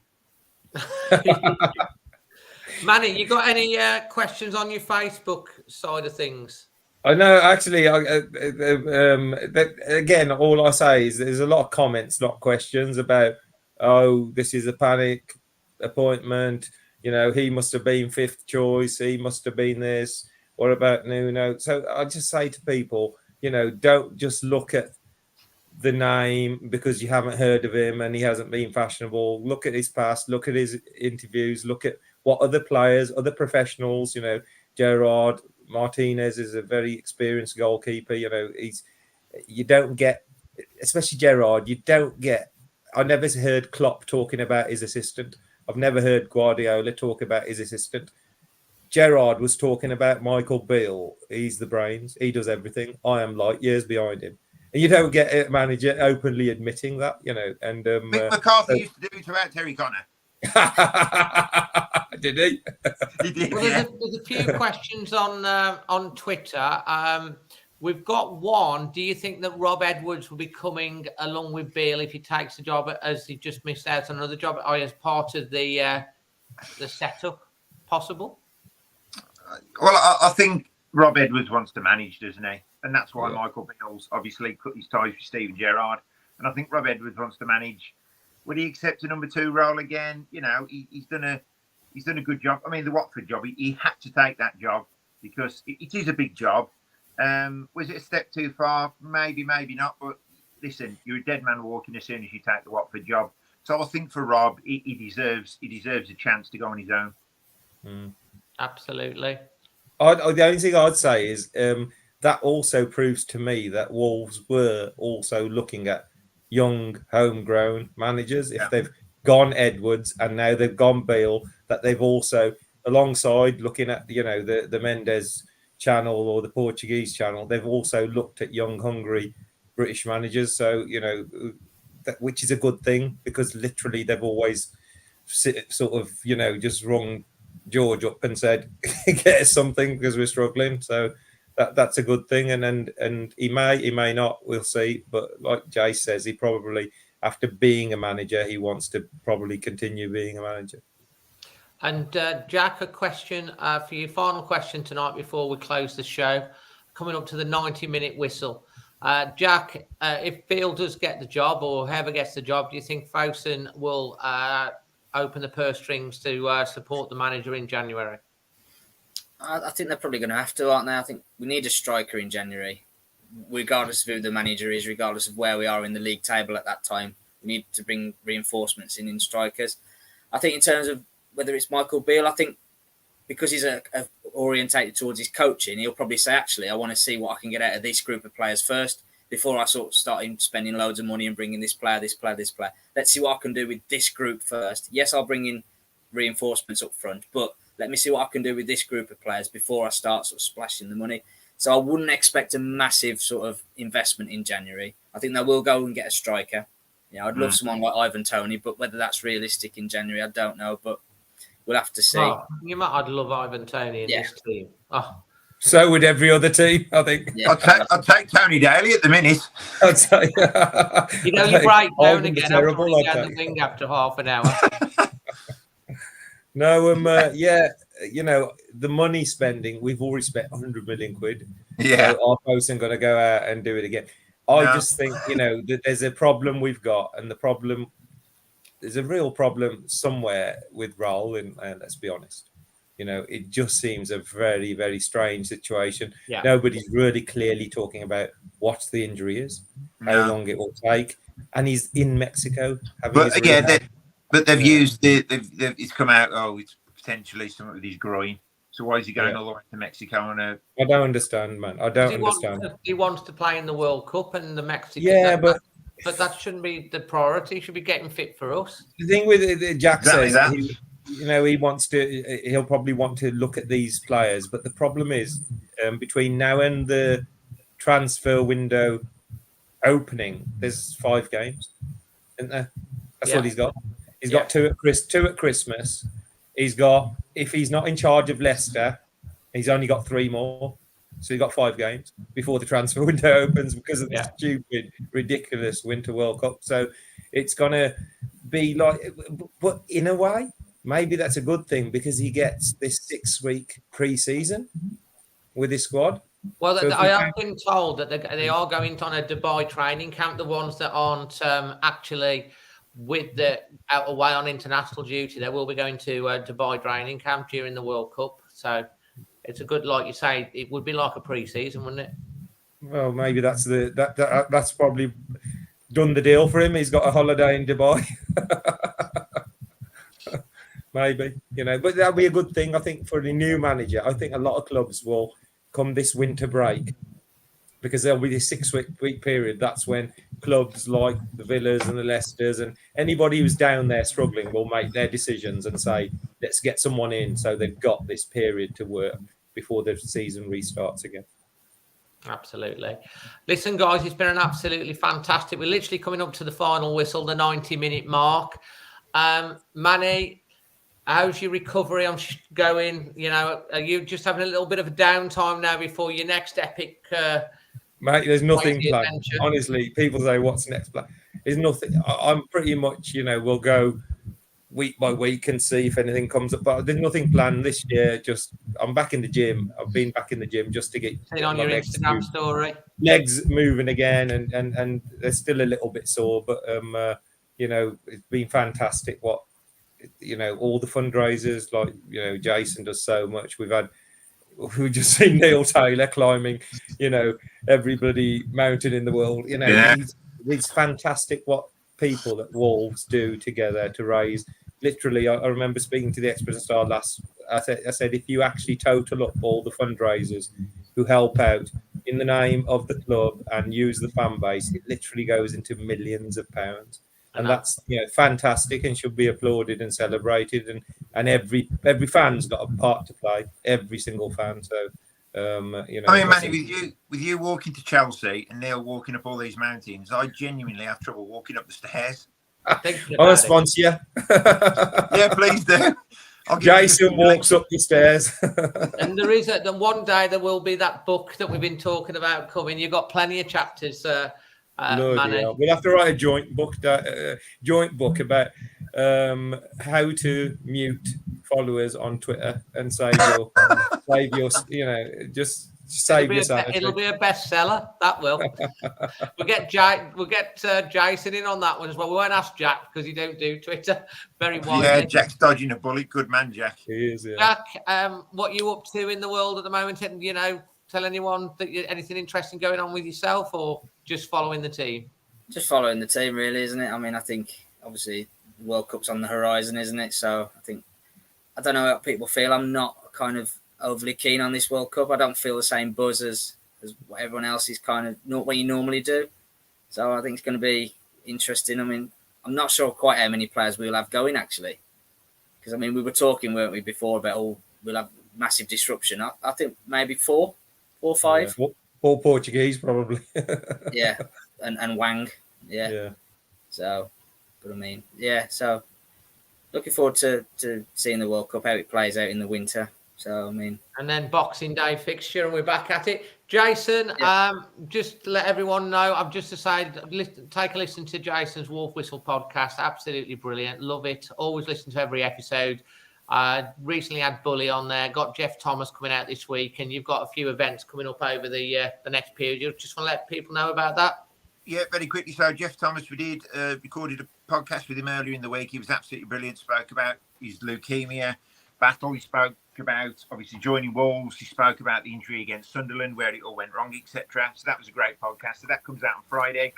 Manny, you got any questions on your Facebook side of things? I know, actually, again, all I say is there's a lot of comments, not questions, about, this is a panic appointment. He must have been 5th choice. He must have been this. What about Nuno? So I just say to people, don't just look at the name because you haven't heard of him and he hasn't been fashionable. Look at his past, look at his interviews, look at what other players, other professionals, Gerrard, Martinez is a very experienced goalkeeper. You don't get, especially Gerrard, I never heard Klopp talking about his assistant. I've never heard Guardiola talk about his assistant. Gerard was talking about Michael Beale. He's the brains. He does everything. I am light years behind him. And you don't get a manager openly admitting that, you know. And Mick McCarthy used to do it about Terry Connor. Did he? He did. Well, there's a few questions on Twitter. We've got one. Do you think that Rob Edwards will be coming along with Beale if he takes the job, as he just missed out on another job, as part of the setup? Possible? Well, I think Rob Edwards wants to manage, doesn't he? And that's why Michael Beale's obviously cut his ties with Steven Gerrard. And I think Rob Edwards wants to manage. Would he accept a number 2 role again? You know, he's done a good job. I mean, the Watford job, he had to take that job because it is a big job. Was it a step too far? Maybe, maybe not. But listen, you're a dead man walking as soon as you take the Watford job. So I think for Rob, he deserves a chance to go on his own. Absolutely. The only thing I'd say is that also proves to me that Wolves were also looking at young homegrown managers. If they've gone Edwards and now they've gone Beale, that they've also, alongside looking at, you know, the Mendes channel or the Portuguese channel, they've also looked at young, hungry British managers. So, you know, which is a good thing, because literally they've always sort of, you know, just rung George up and said, get us something because we're struggling. So that's a good thing. And he may not, we'll see. But like Jay says, he probably, after being a manager, he wants to probably continue being a manager. And Jack, a question for you. Final question tonight before we close the show. Coming up to the 90-minute whistle. Jack, if Beale does get the job, or whoever gets the job, do you think Fosun will open the purse strings to support the manager in January? I think they're probably going to have to, aren't they? I think we need a striker in January, regardless of who the manager is, regardless of where we are in the league table at that time. We need to bring reinforcements in strikers. I think in terms of whether it's Michael Beale, I think because he's orientated towards his coaching, he'll probably say, actually, I want to see what I can get out of this group of players first before I sort of start spending loads of money and bringing this player. Let's see what I can do with this group first. Yes, I'll bring in reinforcements up front, but let me see what I can do with this group of players before I start sort of splashing the money. So I wouldn't expect a massive sort of investment in January. I think they will go and get a striker. Yeah, I'd love someone like Ivan Toney, but whether that's realistic in January, I don't know. But we'll have to see. Oh, I'd love Ivan Toney in this team. Oh. So would every other team, I think. Yeah. I'd take Tony Daly at the minute. I'd say, you know, you break down again down the wing after half an hour. No, yeah, you know, the money spending, we've already spent 100 million quid. Yeah. So our posts are going to go out and do it again. I just think, you know, that there's a problem we've got, and there's a real problem somewhere with Raul, and let's be honest. You know, it just seems a very, very strange situation. Yeah. Nobody's really clearly talking about what the injury is, how long it will take, and he's in Mexico. But again, they've used it's come out. Oh, it's potentially something with his groin. So why is he going all the way to Mexico? I don't understand, man. I don't understand. He wants to play in the World Cup and the Mexican. Yeah, but that shouldn't be the priority. He should be getting fit for us. The thing with Jack says, he'll probably want to look at these players, but the problem is between now and the transfer window opening, there's 5 games, isn't there? That's what he's got. He's got 2 at Christmas. He's got, if he's not in charge of Leicester, he's only got 3 more. So he's got 5 games before the transfer window opens because of the stupid, ridiculous Winter World Cup. So it's going to be like, but in a way, maybe that's a good thing because he gets this 6-week pre-season with his squad. Well, so I have been told that they are going on a Dubai training camp, the ones that aren't actually with away on international duty. They will be going to a Dubai training camp during the World Cup. So it's a good, like you say, it would be like a pre-season, wouldn't it? Well, maybe that's that's probably done the deal for him. He's got a holiday in Dubai. Maybe, you know, but that'll be a good thing, I think, for the new manager. I think a lot of clubs will come this winter break because there'll be this 6-week period. That's when clubs like the Villas and the Leicesters and anybody who's down there struggling will make their decisions and say, let's get someone in so they've got this period to work before the season restarts again. Absolutely. Listen, guys, it's been an absolutely fantastic. We're literally coming up to the final whistle, the 90-minute mark. Manny, how's your recovery going? You know, are you just having a little bit of a downtime now before your next epic? Mate, there's nothing planned. Adventure? Honestly, people say, what's next plan? There's nothing. I'm pretty much, we'll go week by week and see if anything comes up. But there's nothing planned this year. Just I'm back in the gym. I've been back in the gym just to get on your Instagram story. Legs moving again, and they're still a little bit sore, but it's been fantastic. All the fundraisers, like Jason does so much. We've just seen Neil Taylor climbing, every bloody mountain in the world. It's fantastic what people at Wolves do together to raise. Literally, I remember speaking to the Express Star I said, if you actually total up all the fundraisers who help out in the name of the club and use the fan base, it literally goes into millions of pounds. And that's fantastic and should be applauded and celebrated. And every fan's got a part to play, every single fan. So, Manny, with you walking to Chelsea and Neil walking up all these mountains, I genuinely have trouble walking up the stairs. I'll sponsor you. Yeah, please do. Jason walks up the stairs. And there is one day there will be that book that we've been talking about coming. You've got plenty of chapters. Manny. We'll have to write a joint book about how to mute followers on Twitter and save your just save your sanity. It'll be a bestseller. That will. We'll get Jason in on that one as well. We won't ask Jack because he don't do Twitter very widely. Yeah, Jack's dodging a bullet. Good man, Jack. He is. Yeah. Jack, what are you up to in the world at the moment? And tell anyone that anything interesting going on with yourself, or just following the team? Just following the team, really, isn't it? I mean, I think obviously the World Cup's on the horizon, isn't it? So I don't know how people feel. I'm not kind of overly keen on this World Cup. I don't feel the same buzz as what everyone else is kind of not what you normally do. So I think it's going to be interesting. I mean, I'm not sure quite how many players we'll have going, actually. Because, I mean, we were talking, weren't we, before about, we'll have massive disruption. I think maybe 4 or 5. Yeah, 4 Portuguese, probably. Yeah, and Wang. Yeah. So, but I mean, so looking forward to seeing the World Cup, how it plays out in the winter. So, I mean... And then Boxing Day fixture, and we're back at it. Jason, just to let everyone know, I've just decided, take a listen to Jason's Wolf Whistle podcast. Absolutely brilliant. Love it. Always listen to every episode. Recently had Bully on there. Got Jeff Thomas coming out this week, and you've got a few events coming up over the next period. You just want to let people know about that? Yeah, very quickly. So Jeff Thomas, we did recorded a podcast with him earlier in the week. He was absolutely brilliant. Spoke about his leukemia battle. He spoke about obviously joining Wolves. He spoke about the injury against Sunderland, where it all went wrong, etc. So that was a great podcast. So that comes out on Friday.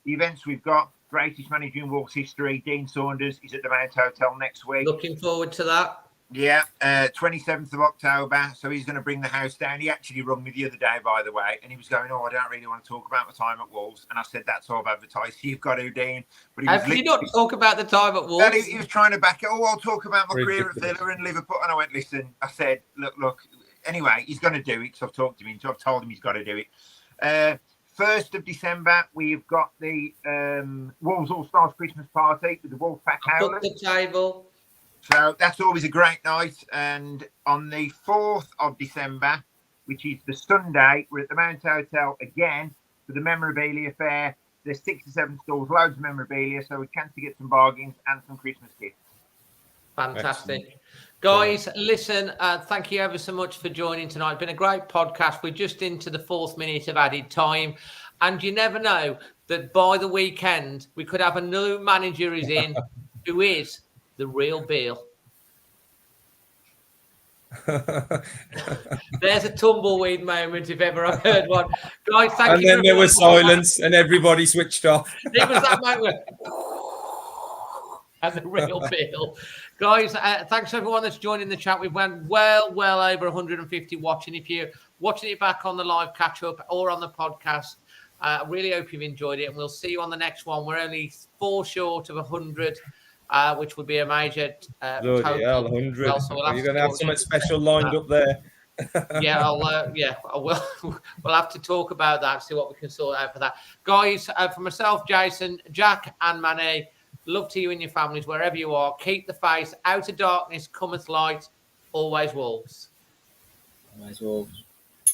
The events we've got: greatest manager in Wolves history, Dean Saunders, is at the Mount Hotel next week. Looking forward to that. Yeah, 27th of October. So he's going to bring the house down. He actually rung me the other day, by the way, and he was going, I don't really want to talk about my time at Wolves. And I said, that's all I've advertised. You've got to, Dean. But how can you not talk about the time at Wolves? He was trying to back it. I'll talk about my career at Villa and Liverpool. And I went, listen, I said, look. Anyway, he's going to do it. So I've talked to him. So I've told him he's got to do it. 1st of December, we've got the Wolves All-Stars Christmas party with the Wolfpack Howlers. Book the table. So that's always a great night. And on the 4th of December, which is the Sunday, we're at the Mount Hotel again for the memorabilia fair. There's 6 or 7 stalls, loads of memorabilia, so a chance to get some bargains and some Christmas gifts. Fantastic. Excellent. Guys, listen, thank you ever so much for joining tonight. It's been a great podcast. We're just into the 4th minute of added time. And you never know that by the weekend, we could have a new manager who's in, who is the real Beale. There's a tumbleweed moment if ever I've heard one. Guys, thank you. And then there was silence and everybody switched off. It was that moment. And the real Beale. Guys, thanks to everyone that's joining the chat. We've went well over 150 watching. If you're watching it back on the live catch-up or on the podcast, I really hope you've enjoyed it, and we'll see you on the next one. We're only 4 short of 100, which would be a major total. 100. Well, so Are you going to have something special lined up there? Yeah, I will. We'll have to talk about that, see what we can sort out for that. Guys, for myself, Jason, Jack, and Manny, love to you and your families, wherever you are. Keep the faith. Out of darkness cometh light. Always Wolves. Always Wolves.